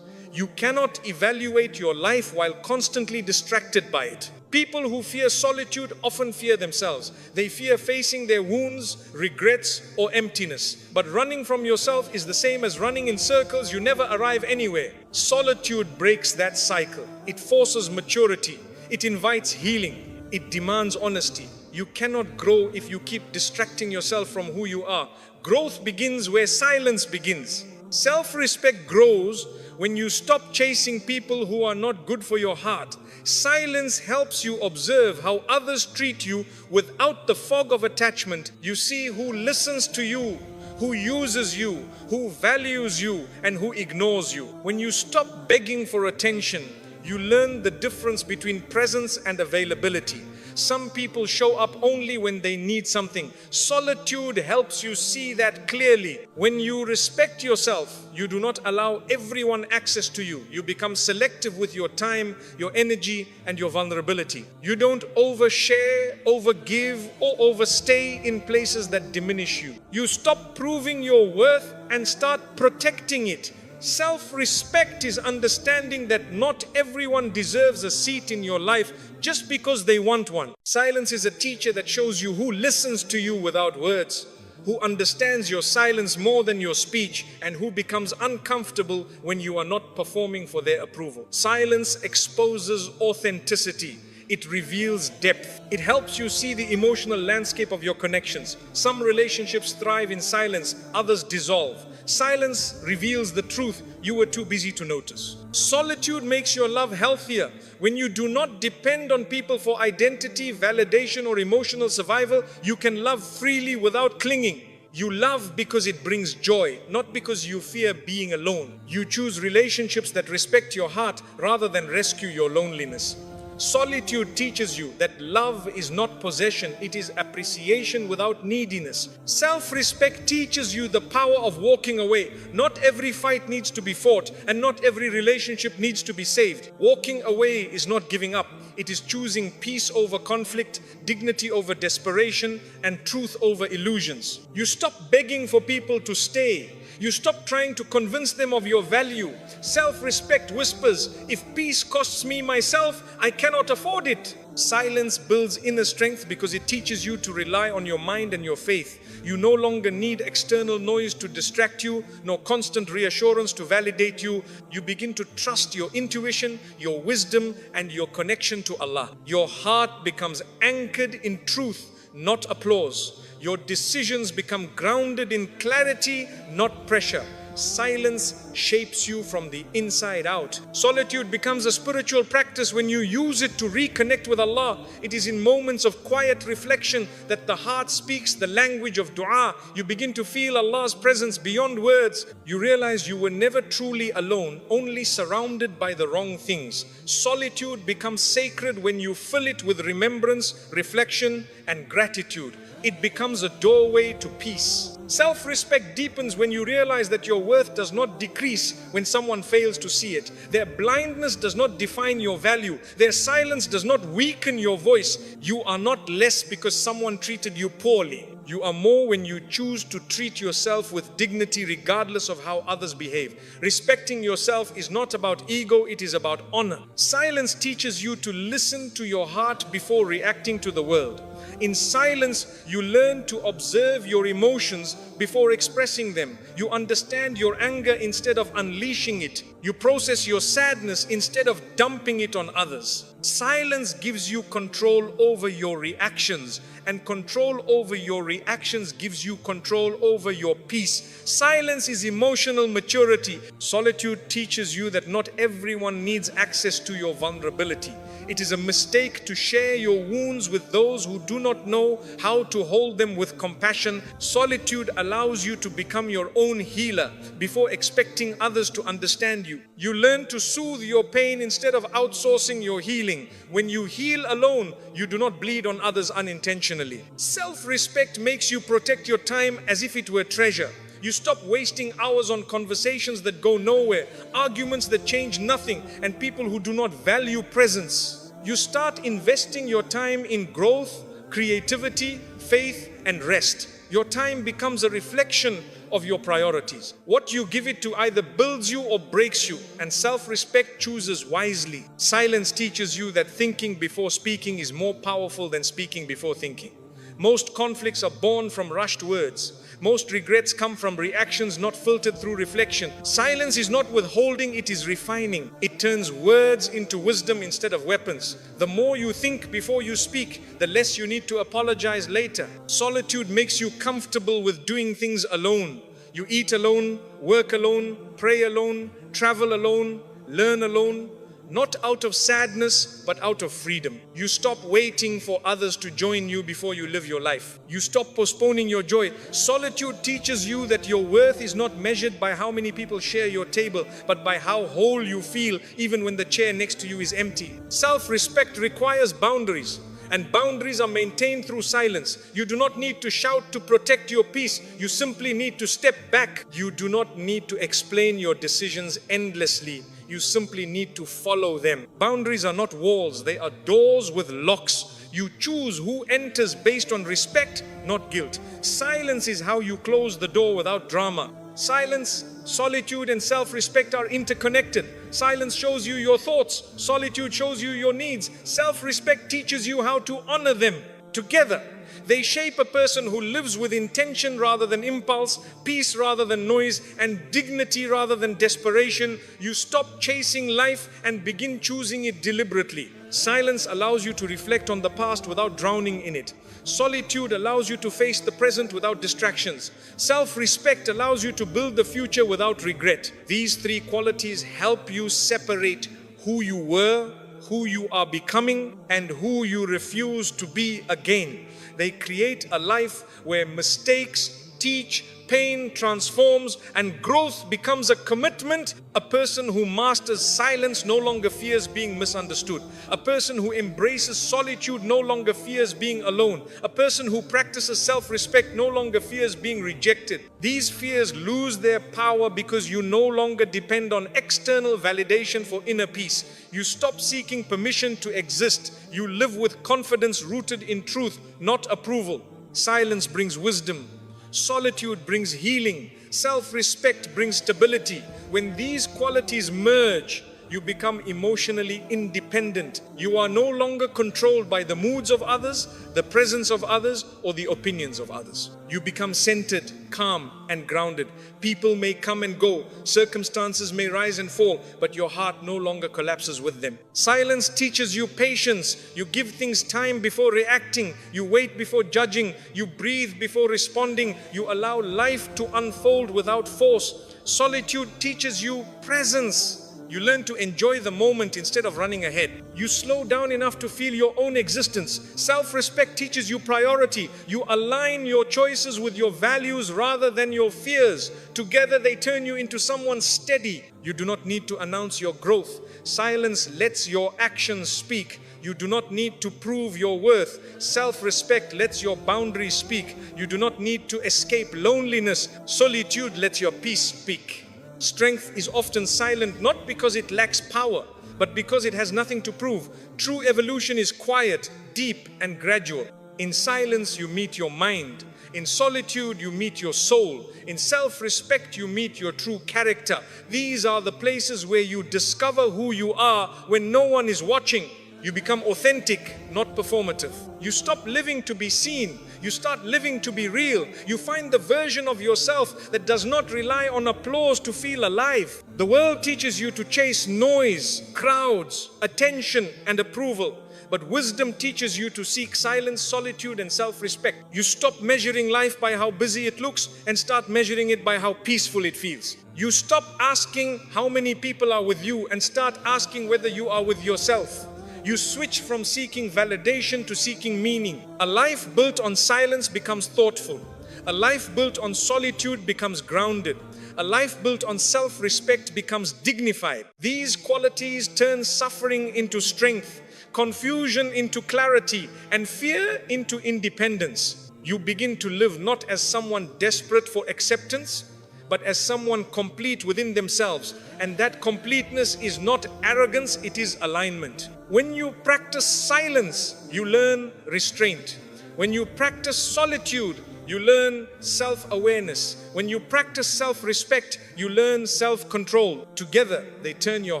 You cannot evaluate your life while constantly distracted by it. People who fear solitude often fear themselves. They fear facing their wounds, regrets, or emptiness. But running from yourself is the same as running in circles. You never arrive anywhere. Solitude breaks that cycle. It forces maturity. It invites healing. It demands honesty. You cannot grow if you keep distracting yourself from who you are. Growth begins where silence begins. Self-respect grows when you stop chasing people who are not good for your heart. Silence helps you observe how others treat you without the fog of attachment. You see who listens to you, who uses you, who values you, and who ignores you. When you stop begging for attention, you learn the difference between presence and availability. Some people show up only when they need something. Solitude helps you see that clearly. When you respect yourself, you do not allow everyone access to you. You become selective with your time, your energy, and your vulnerability. You don't overshare, overgive, or overstay in places that diminish you. You stop proving your worth and start protecting it. Self-respect is understanding that not everyone deserves a seat in your life just because they want one. Silence is a teacher that shows you who listens to you without words, who understands your silence more than your speech, and who becomes uncomfortable when you are not performing for their approval. Silence exposes authenticity. It reveals depth. It helps you see the emotional landscape of your connections. Some relationships thrive in silence, others dissolve. Silence reveals the truth you were too busy to notice. Solitude makes your love healthier. When you do not depend on people for identity, validation, or emotional survival, you can love freely without clinging. You love because it brings joy, not because you fear being alone. You choose relationships that respect your heart rather than rescue your loneliness. Solitude teaches you that love is not possession, it is appreciation without neediness. Self-respect teaches you the power of walking away. Not every fight needs to be fought, and not every relationship needs to be saved. Walking away is not giving up. It is choosing peace over conflict, dignity over desperation, and truth over illusions. You stop begging for people to stay. You stop trying to convince them of your value. Self-respect whispers, if peace costs me myself, I cannot afford it. Silence builds inner strength because it teaches you to rely on your mind and your faith. You no longer need external noise to distract you, nor constant reassurance to validate you. You begin to trust your intuition, your wisdom, and your connection to Allah. Your heart becomes anchored in truth, not applause. Your decisions become grounded in clarity, not pressure. Silence shapes you from the inside out. Solitude becomes a spiritual practice when you use it to reconnect with Allah. It is in moments of quiet reflection that the heart speaks the language of dua. You begin to feel Allah's presence beyond words. You realize you were never truly alone, only surrounded by the wrong things. Solitude becomes sacred when you fill it with remembrance, reflection, and gratitude. it becomes a doorway to peace. Self-respect deepens when you realize that your worth does not decrease when someone fails to see it. Their blindness does not define your value. Their silence does not weaken your voice. You are not less because someone treated you poorly. You are more when you choose to treat yourself with dignity regardless of how others behave. Respecting yourself is not about ego, it is about honor. Silence teaches you to listen to your heart before reacting to the world. In silence, you learn to observe your emotions before expressing them. You understand your anger instead of unleashing it. You process your sadness instead of dumping it on others. Silence gives you control over your reactions, and control over your reactions gives you control over your peace. Silence is emotional maturity. Solitude teaches you that not everyone needs access to your vulnerability. It is a mistake to share your wounds with those who do not know how to hold them with compassion. Solitude allows you to become your own healer before expecting others to understand you. You learn to soothe your pain instead of outsourcing your healing. When you heal alone, you do not bleed on others unintentionally. Self-respect makes you protect your time as if it were treasure. You stop wasting hours on conversations that go nowhere, arguments that change nothing, and people who do not value presence. You start investing your time in growth, creativity, faith, and rest. Your time becomes a reflection of your priorities. What you give it to either builds you or breaks you, and self-respect chooses wisely. Silence teaches you that thinking before speaking is more powerful than speaking before thinking. Most conflicts are born from rushed words. Most regrets come from reactions not filtered through reflection. Silence is not withholding, it is refining. It turns words into wisdom instead of weapons. The more you think before you speak, the less you need to apologize later. Solitude makes you comfortable with doing things alone. You eat alone, work alone, pray alone, travel alone, learn alone. Not out of sadness, but out of freedom. You stop waiting for others to join you before you live your life. You stop postponing your joy. Solitude teaches you that your worth is not measured by how many people share your table, but by how whole you feel even when the chair next to you is empty. Self-respect requires boundaries, and boundaries are maintained through silence. You do not need to shout to protect your peace. You simply need to step back. You do not need to explain your decisions endlessly. You simply need to follow them. Boundaries are not walls, they are doors with locks. You choose who enters based on respect, not guilt. Silence is how you close the door without drama. Silence, solitude, and self-respect are interconnected. Silence shows you your thoughts. Solitude shows you your needs. Self-respect teaches you how to honor them. Together, they shape a person who lives with intention rather than impulse, peace rather than noise, and dignity rather than desperation. You stop chasing life and begin choosing it deliberately. Silence allows you to reflect on the past without drowning in it. Solitude allows you to face the present without distractions. Self-respect allows you to build the future without regret. These three qualities help you separate who you were, who you are becoming, and who you refuse to be again. They create a life where mistakes teach, pain transforms, and growth becomes a commitment. A person who masters silence no longer fears being misunderstood. A person who embraces solitude no longer fears being alone. A person who practices self-respect no longer fears being rejected. These fears lose their power because you no longer depend on external validation for inner peace. You stop seeking permission to exist. You live with confidence rooted in truth, not approval. Silence brings wisdom. Solitude brings healing. Self-respect brings stability. When these qualities merge, you become emotionally independent. You are no longer controlled by the moods of others, the presence of others, or the opinions of others. You become centered, calm, and grounded. People may come and go, circumstances may rise and fall, but your heart no longer collapses with them. Silence teaches you patience. You give things time before reacting. You wait before judging. You breathe before responding. You allow life to unfold without force. Solitude teaches you presence. You learn to enjoy the moment instead of running ahead. You slow down enough to feel your own existence. Self-respect teaches you priority. You align your choices with your values rather than your fears. Together they turn you into someone steady. You do not need to announce your growth. Silence lets your actions speak. You do not need to prove your worth. Self-respect lets your boundaries speak. You do not need to escape loneliness. Solitude lets your peace speak. Strength is often silent not because it lacks power, but because it has nothing to prove. True evolution is quiet, deep, and gradual. In silence you meet your mind. In solitude you meet your soul. In self-respect you meet your true character. These are the places where you discover who you are when no one is watching. You become authentic, not performative. You stop living to be seen. You start living to be real. You find the version of yourself that does not rely on applause to feel alive. The world teaches you to chase noise, crowds, attention, and approval. But wisdom teaches you to seek silence, solitude, and self-respect. You stop measuring life by how busy it looks and start measuring it by how peaceful it feels. You stop asking how many people are with you and start asking whether you are with yourself. You switch from seeking validation to seeking meaning. A life built on silence becomes thoughtful. A life built on solitude becomes grounded. A life built on self-respect becomes dignified. These qualities turn suffering into strength, confusion into clarity, and fear into independence. You begin to live not as someone desperate for acceptance, but as someone complete within themselves. And that completeness is not arrogance, it is alignment. When you practice silence, you learn restraint. When you practice solitude, you learn self-awareness. When you practice self-respect, you learn self-control. Together, they turn your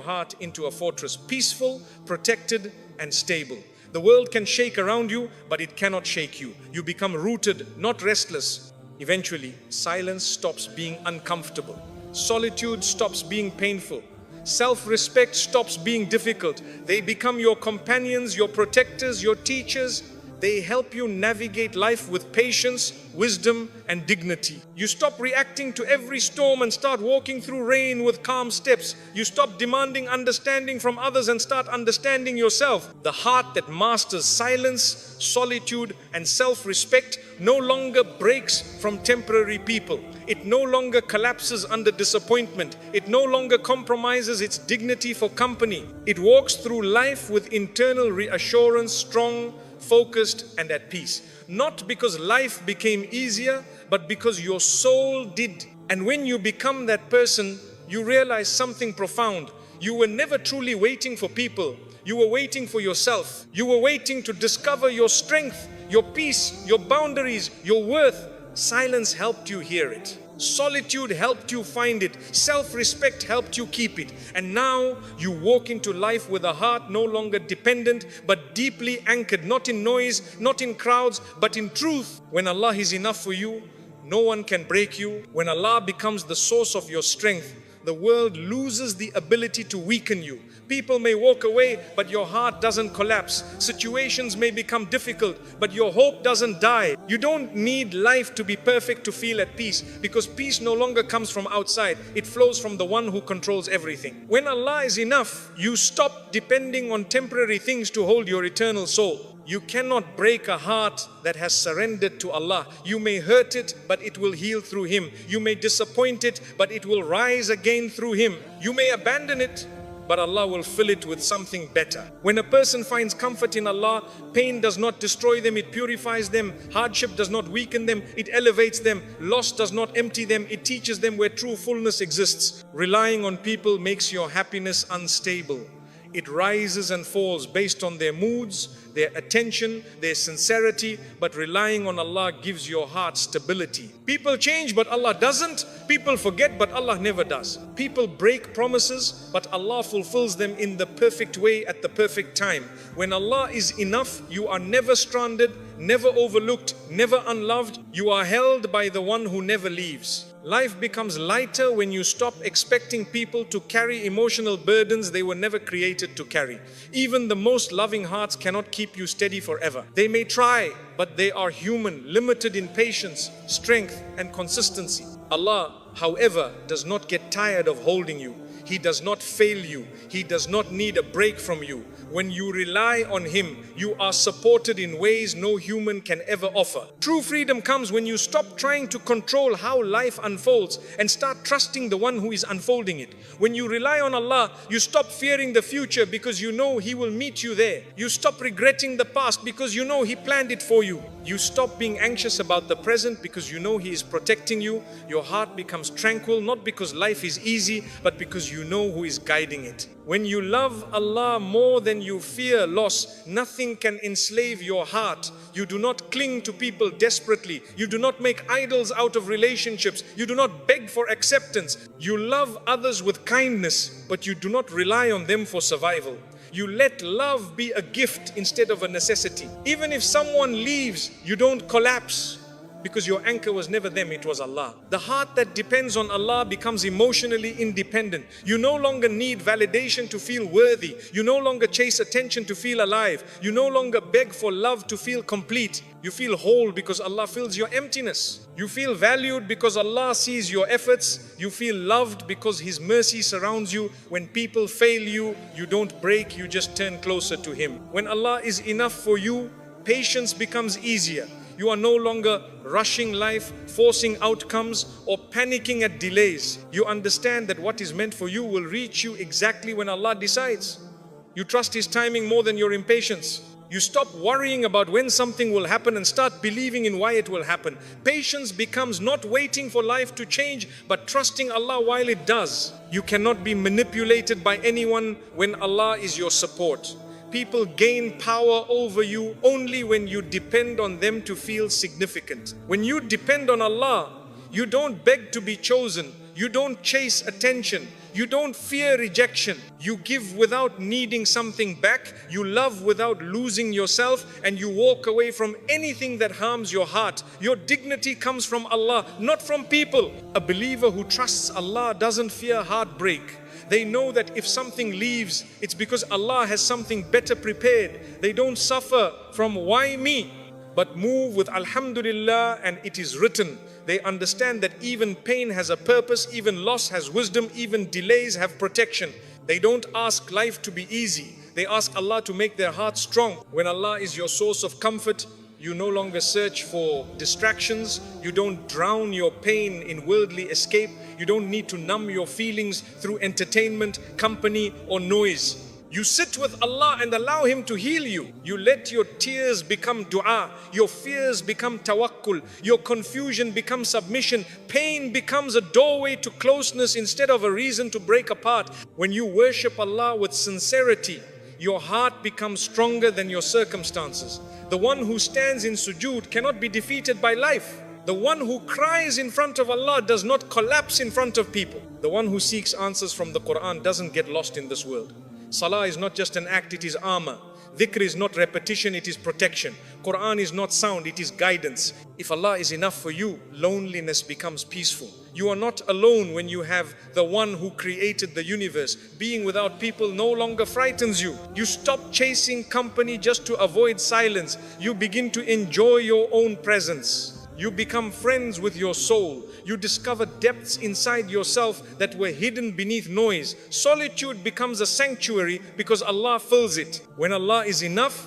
heart into a fortress, peaceful, protected, and stable. The world can shake around you, but it cannot shake you. You become rooted, not restless. Eventually, silence stops being uncomfortable. Solitude stops being painful. Self-respect stops being difficult. They become your companions, your protectors, your teachers. They help you navigate life with patience, wisdom, and dignity. You stop reacting to every storm and start walking through rain with calm steps. You stop demanding understanding from others and start understanding yourself. The heart that masters silence, solitude, and self-respect no longer breaks from temporary people. It no longer collapses under disappointment. It no longer compromises its dignity for company. It walks through life with internal reassurance, strong, focused, and at peace. Not because life became easier, but because your soul did. And when you become that person, you realize something profound. You were never truly waiting for people. You were waiting for yourself. You were waiting to discover your strength, your peace, your boundaries, your worth. Silence helped you hear it. Solitude helped you find it. Self-respect helped you keep it. And now you walk into life with a heart no longer dependent, but deeply anchored, not in noise, not in crowds, but in truth. When Allah is enough for you, no one can break you. When Allah becomes the source of your strength, the world loses the ability to weaken you. People may walk away, but your heart doesn't collapse. Situations may become difficult, but your hope doesn't die. You don't need life to be perfect to feel at peace, because peace no longer comes from outside. It flows from the one who controls everything. When Allah is enough, you stop depending on temporary things to hold your eternal soul. You cannot break a heart that has surrendered to Allah. You may hurt it, but it will heal through Him. You may disappoint it, but it will rise again through Him. You may abandon it, but Allah will fill it with something better. When a person finds comfort in Allah, pain does not destroy them, it purifies them. Hardship does not weaken them, it elevates them. Loss does not empty them, it teaches them where true fullness exists. Relying on people makes your happiness unstable. It rises and falls based on their moods, their attention, their sincerity, but relying on Allah gives your heart stability. People change, but Allah doesn't. People forget, but Allah never does. People break promises, but Allah fulfills them in the perfect way at the perfect time. When Allah is enough, you are never stranded, never overlooked, never unloved. You are held by the one who never leaves. Life becomes lighter when you stop expecting people to carry emotional burdens they were never created to carry. Even the most loving hearts cannot keep you steady forever. They may try, but they are human, limited in patience, strength, and consistency. Allah, however, does not get tired of holding you. He does not fail you. He does not need a break from you. When you rely on Him, you are supported in ways no human can ever offer. True freedom comes when you stop trying to control how life unfolds and start trusting the one who is unfolding it. When you rely on Allah, you stop fearing the future because you know He will meet you there. You stop regretting the past because you know He planned it for you. You stop being anxious about the present because you know He is protecting you. Your heart becomes tranquil, not because life is easy, but because you know who is guiding it. When you love Allah more than you fear loss, nothing can enslave your heart. You do not cling to people desperately. You do not make idols out of relationships. You do not beg for acceptance. You love others with kindness, but you do not rely on them for survival. You let love be a gift instead of a necessity. Even if someone leaves, you don't collapse, because your anchor was never them, it was Allah. The heart that depends on Allah becomes emotionally independent. You no longer need validation to feel worthy. You no longer chase attention to feel alive. You no longer beg for love to feel complete. You feel whole because Allah fills your emptiness. You feel valued because Allah sees your efforts. You feel loved because His mercy surrounds you. When people fail you, you don't break, you just turn closer to Him. When Allah is enough for you, patience becomes easier. You are no longer rushing life, forcing outcomes, or panicking at delays. You understand that what is meant for you will reach you exactly when Allah decides. You trust His timing more than your impatience. You stop worrying about when something will happen and start believing in why it will happen. Patience becomes not waiting for life to change, but trusting Allah while it does. You cannot be manipulated by anyone when Allah is your support. People gain power over you only when you depend on them to feel significant. When you depend on Allah, you don't beg to be chosen. You don't chase attention. You don't fear rejection. You give without needing something back. You love without losing yourself, and you walk away from anything that harms your heart. Your dignity comes from Allah, not from people. A believer who trusts Allah doesn't fear heartbreak. They know that if something leaves, it's because Allah has something better prepared. They don't suffer from why me, but move with Alhamdulillah and it is written. They understand that even pain has a purpose, even loss has wisdom, even delays have protection. They don't ask life to be easy. They ask Allah to make their heart strong. When Allah is your source of comfort, you no longer search for distractions. You don't drown your pain in worldly escape. You don't need to numb your feelings through entertainment, company, or noise. You sit with Allah and allow Him to heal you. You let your tears become dua. Your fears become tawakkul. Your confusion becomes submission. Pain becomes a doorway to closeness instead of a reason to break apart. When you worship Allah with sincerity, your heart becomes stronger than your circumstances. The one who stands in sujood cannot be defeated by life. The one who cries in front of Allah does not collapse in front of people. The one who seeks answers from the Quran doesn't get lost in this world. Salah is not just an act, it is armor. Dhikr is not repetition, it is protection. Quran is not sound, it is guidance. If Allah is enough for you, loneliness becomes peaceful. You are not alone when you have the one who created the universe. Being without people no longer frightens you. You stop chasing company just to avoid silence. You begin to enjoy your own presence. You become friends with your soul. You discover depths inside yourself that were hidden beneath noise. Solitude becomes a sanctuary because Allah fills it. When Allah is enough,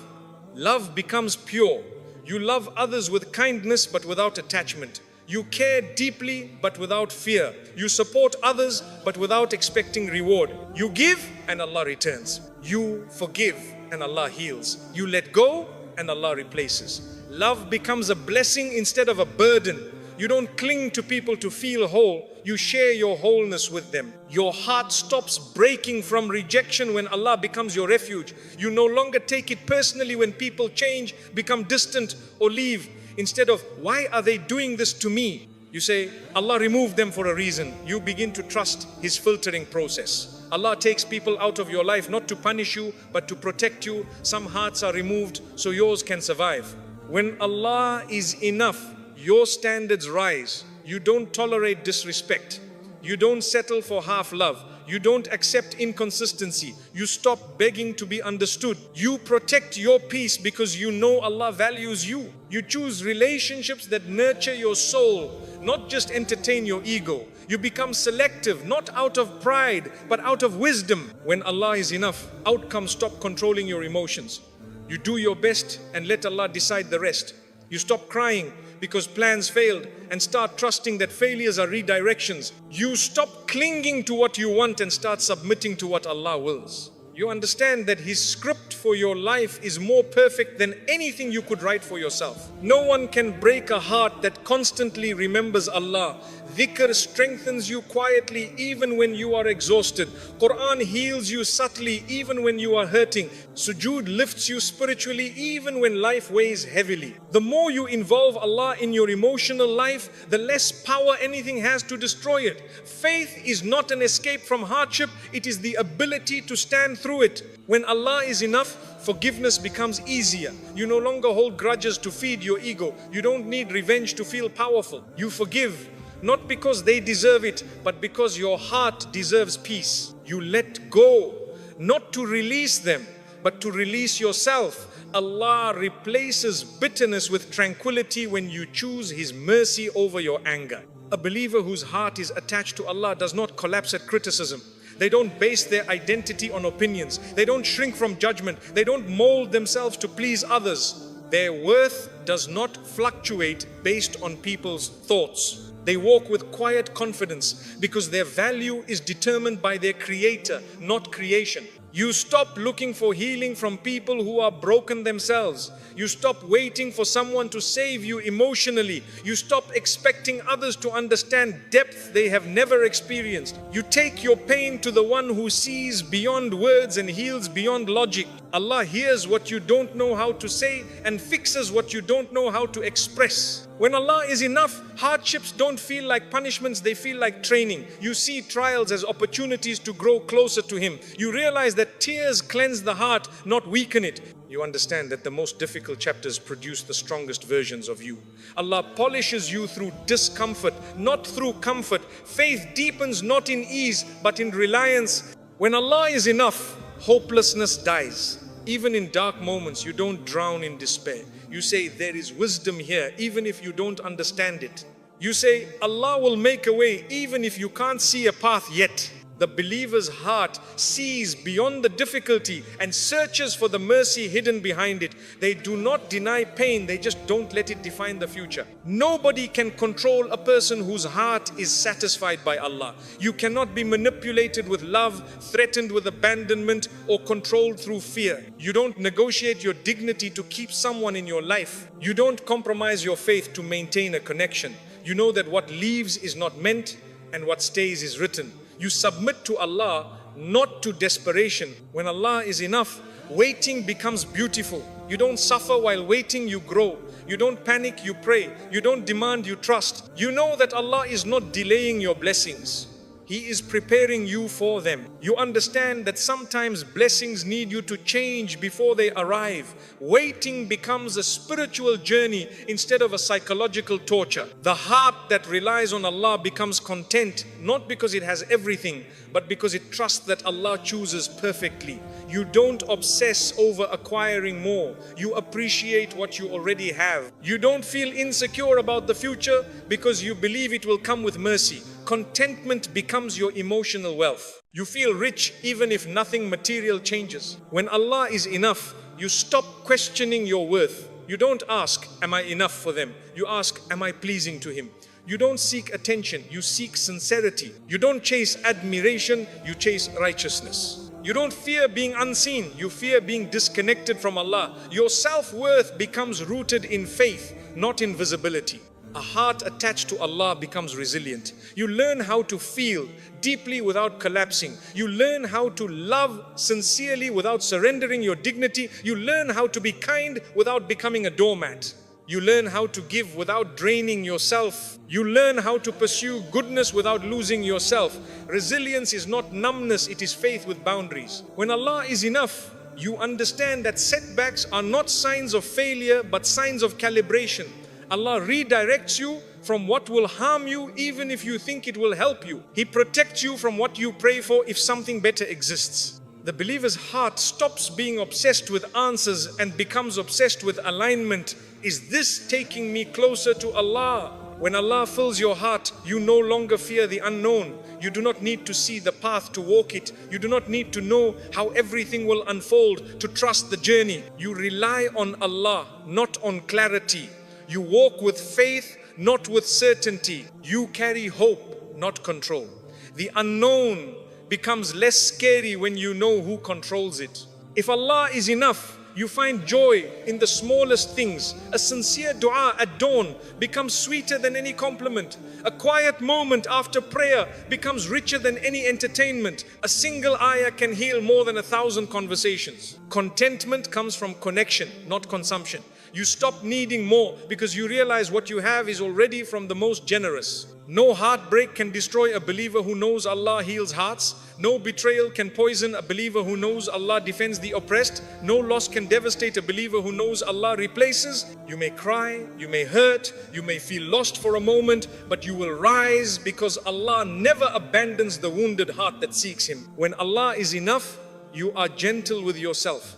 love becomes pure. You love others with kindness but without attachment. You care deeply but without fear. You support others but without expecting reward. You give and Allah returns. You forgive and Allah heals. You let go and Allah replaces. Love becomes a blessing instead of a burden. You don't cling to people to feel whole. You share your wholeness with them. Your heart stops breaking from rejection when Allah becomes your refuge. You no longer take it personally when people change, become distant, or leave. Instead of, why are they doing this to me? You say, Allah removed them for a reason. You begin to trust His filtering process. Allah takes people out of your life not to punish you, but to protect you. Some hearts are removed so yours can survive. When Allah is enough, your standards rise. You don't tolerate disrespect. You don't settle for half love. You don't accept inconsistency. You stop begging to be understood. You protect your peace because you know Allah values you. You choose relationships that nurture your soul, not just entertain your ego. You become selective, not out of pride, but out of wisdom. When Allah is enough, outcomes stop controlling your emotions. You do your best and let Allah decide the rest. You stop crying because plans failed and start trusting that failures are redirections. You stop clinging to what you want and start submitting to what Allah wills. You understand that His script for your life is more perfect than anything you could write for yourself. No one can break a heart that constantly remembers Allah. Dhikr strengthens you quietly even when you are exhausted. Quran heals you subtly even when you are hurting. Sujood lifts you spiritually even when life weighs heavily. The more you involve Allah in your emotional life, the less power anything has to destroy it. Faith is not an escape from hardship, it is the ability to stand through it. When Allah is enough, forgiveness becomes easier. You no longer hold grudges to feed your ego. You don't need revenge to feel powerful. You forgive, not because they deserve it, but because your heart deserves peace. You let go, not to release them, but to release yourself. Allah replaces bitterness with tranquility when you choose His mercy over your anger. A believer whose heart is attached to Allah does not collapse at criticism. They don't base their identity on opinions. They don't shrink from judgment. They don't mold themselves to please others. Their worth does not fluctuate based on people's thoughts. They walk with quiet confidence because their value is determined by their Creator, not creation. You stop looking for healing from people who are broken themselves. You stop waiting for someone to save you emotionally. You stop expecting others to understand depth they have never experienced. You take your pain to the one who sees beyond words and heals beyond logic. Allah hears what you don't know how to say and fixes what you don't know how to express. When Allah is enough, hardships don't feel like punishments, they feel like training. You see trials as opportunities to grow closer to Him. You realize that tears cleanse the heart, not weaken it. You understand that the most difficult chapters produce the strongest versions of you. Allah polishes you through discomfort, not through comfort. Faith deepens not in ease, but in reliance. When Allah is enough, hopelessness dies. Even in dark moments, you don't drown in despair. You say, there is wisdom here, even if you don't understand it. You say, Allah will make a way, even if you can't see a path yet. The believer's heart sees beyond the difficulty and searches for the mercy hidden behind it. They do not deny pain, they just don't let it define the future. Nobody can control a person whose heart is satisfied by Allah. You cannot be manipulated with love, threatened with abandonment, or controlled through fear. You don't negotiate your dignity to keep someone in your life. You don't compromise your faith to maintain a connection. You know that what leaves is not meant and what stays is written. You submit to Allah, not to desperation. When Allah is enough, waiting becomes beautiful. You don't suffer while waiting, you grow. You don't panic, you pray. You don't demand, you trust. You know that Allah is not delaying your blessings. He is preparing you for them. You understand that sometimes blessings need you to change before they arrive. Waiting becomes a spiritual journey instead of a psychological torture. The heart that relies on Allah becomes content, not because it has everything, but because it trusts that Allah chooses perfectly. You don't obsess over acquiring more. You appreciate what you already have. You don't feel insecure about the future because you believe it will come with mercy. Contentment becomes your emotional wealth. You feel rich even if nothing material changes. When Allah is enough, you stop questioning your worth. You don't ask, am I enough for them? You ask, am I pleasing to Him? You don't seek attention, you seek sincerity. You don't chase admiration, you chase righteousness. You don't fear being unseen, you fear being disconnected from Allah. Your self-worth becomes rooted in faith, not in visibility. A heart attached to Allah becomes resilient. You learn how to feel deeply without collapsing. You learn how to love sincerely without surrendering your dignity. You learn how to be kind without becoming a doormat. You learn how to give without draining yourself. You learn how to pursue goodness without losing yourself. Resilience is not numbness, it is faith with boundaries. When Allah is enough, you understand that setbacks are not signs of failure but signs of calibration. Allah redirects you from what will harm you, even if you think it will help you. He protects you from what you pray for if something better exists. The believer's heart stops being obsessed with answers and becomes obsessed with alignment. Is this taking me closer to Allah? When Allah fills your heart, you no longer fear the unknown. You do not need to see the path to walk it. You do not need to know how everything will unfold to trust the journey. You rely on Allah, not on clarity. You walk with faith, not with certainty. You carry hope, not control. The unknown becomes less scary when you know who controls it. If Allah is enough, you find joy in the smallest things. A sincere dua at dawn becomes sweeter than any compliment. A quiet moment after prayer becomes richer than any entertainment. A single ayah can heal more than 1,000 conversations. Contentment comes from connection, not consumption. You stop needing more because you realize what you have is already from the most generous. No heartbreak can destroy a believer who knows Allah heals hearts. No betrayal can poison a believer who knows Allah defends the oppressed. No loss can devastate a believer who knows Allah replaces. You may cry, you may hurt, you may feel lost for a moment, but you will rise because Allah never abandons the wounded heart that seeks Him. When Allah is enough, you are gentle with yourself.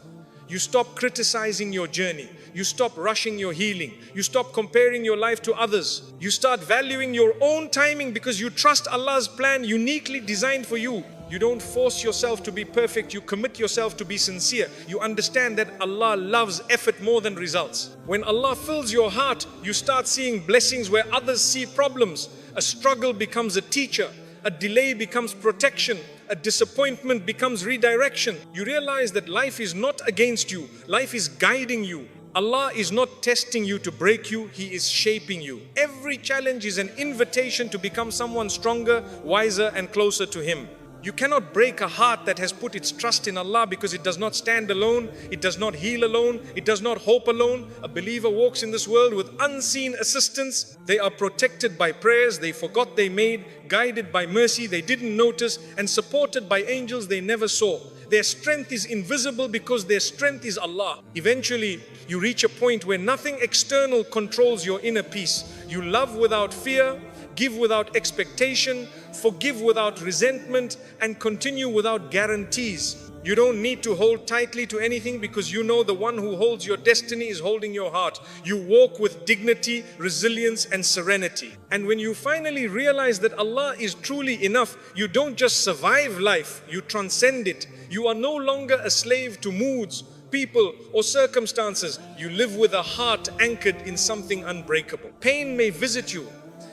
You stop criticizing your journey. You stop rushing your healing. You stop comparing your life to others. You start valuing your own timing because you trust Allah's plan uniquely designed for you. You don't force yourself to be perfect. You commit yourself to be sincere. You understand that Allah loves effort more than results. When Allah fills your heart, you start seeing blessings where others see problems. A struggle becomes a teacher. A delay becomes protection. A disappointment becomes redirection. You realize that life is not against you. Life is guiding you. Allah is not testing you to break you. He is shaping you. Every challenge is an invitation to become someone stronger, wiser, and closer to Him. You cannot break a heart that has put its trust in Allah because it does not stand alone, it does not heal alone, it does not hope alone. A believer walks in this world with unseen assistance. They are protected by prayers they forgot they made, guided by mercy they didn't notice, and supported by angels they never saw. Their strength is invisible because their strength is Allah. Eventually, you reach a point where nothing external controls your inner peace. You love without fear, give without expectation, forgive without resentment, and continue without guarantees. You don't need to hold tightly to anything because you know the one who holds your destiny is holding your heart. You walk with dignity, resilience, and serenity. And when you finally realize that Allah is truly enough, you don't just survive life, you transcend it. You are no longer a slave to moods, people, or circumstances. You live with a heart anchored in something unbreakable. Pain may visit you,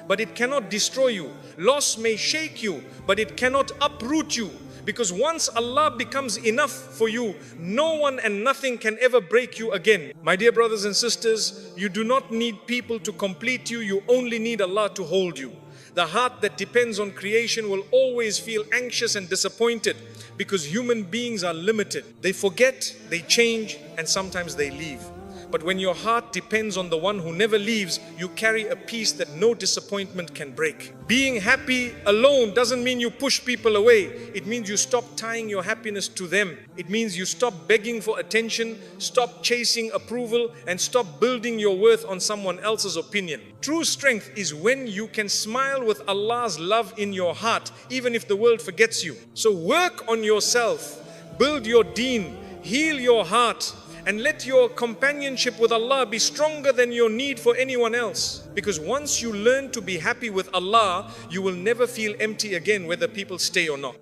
but it cannot destroy you. Loss may shake you, but it cannot uproot you. Because once Allah becomes enough for you, no one and nothing can ever break you again. My dear brothers and sisters, you do not need people to complete you. You only need Allah to hold you. The heart that depends on creation will always feel anxious and disappointed because human beings are limited. They forget, they change, and sometimes they leave. But when your heart depends on the one who never leaves, you carry a peace that no disappointment can break. Being happy alone doesn't mean you push people away. It means you stop tying your happiness to them. It means you stop begging for attention, stop chasing approval, and stop building your worth on someone else's opinion. True strength is when you can smile with Allah's love in your heart, even if the world forgets you. So work on yourself, build your deen, heal your heart, and let your companionship with Allah be stronger than your need for anyone else. Because once you learn to be happy with Allah, you will never feel empty again whether people stay or not.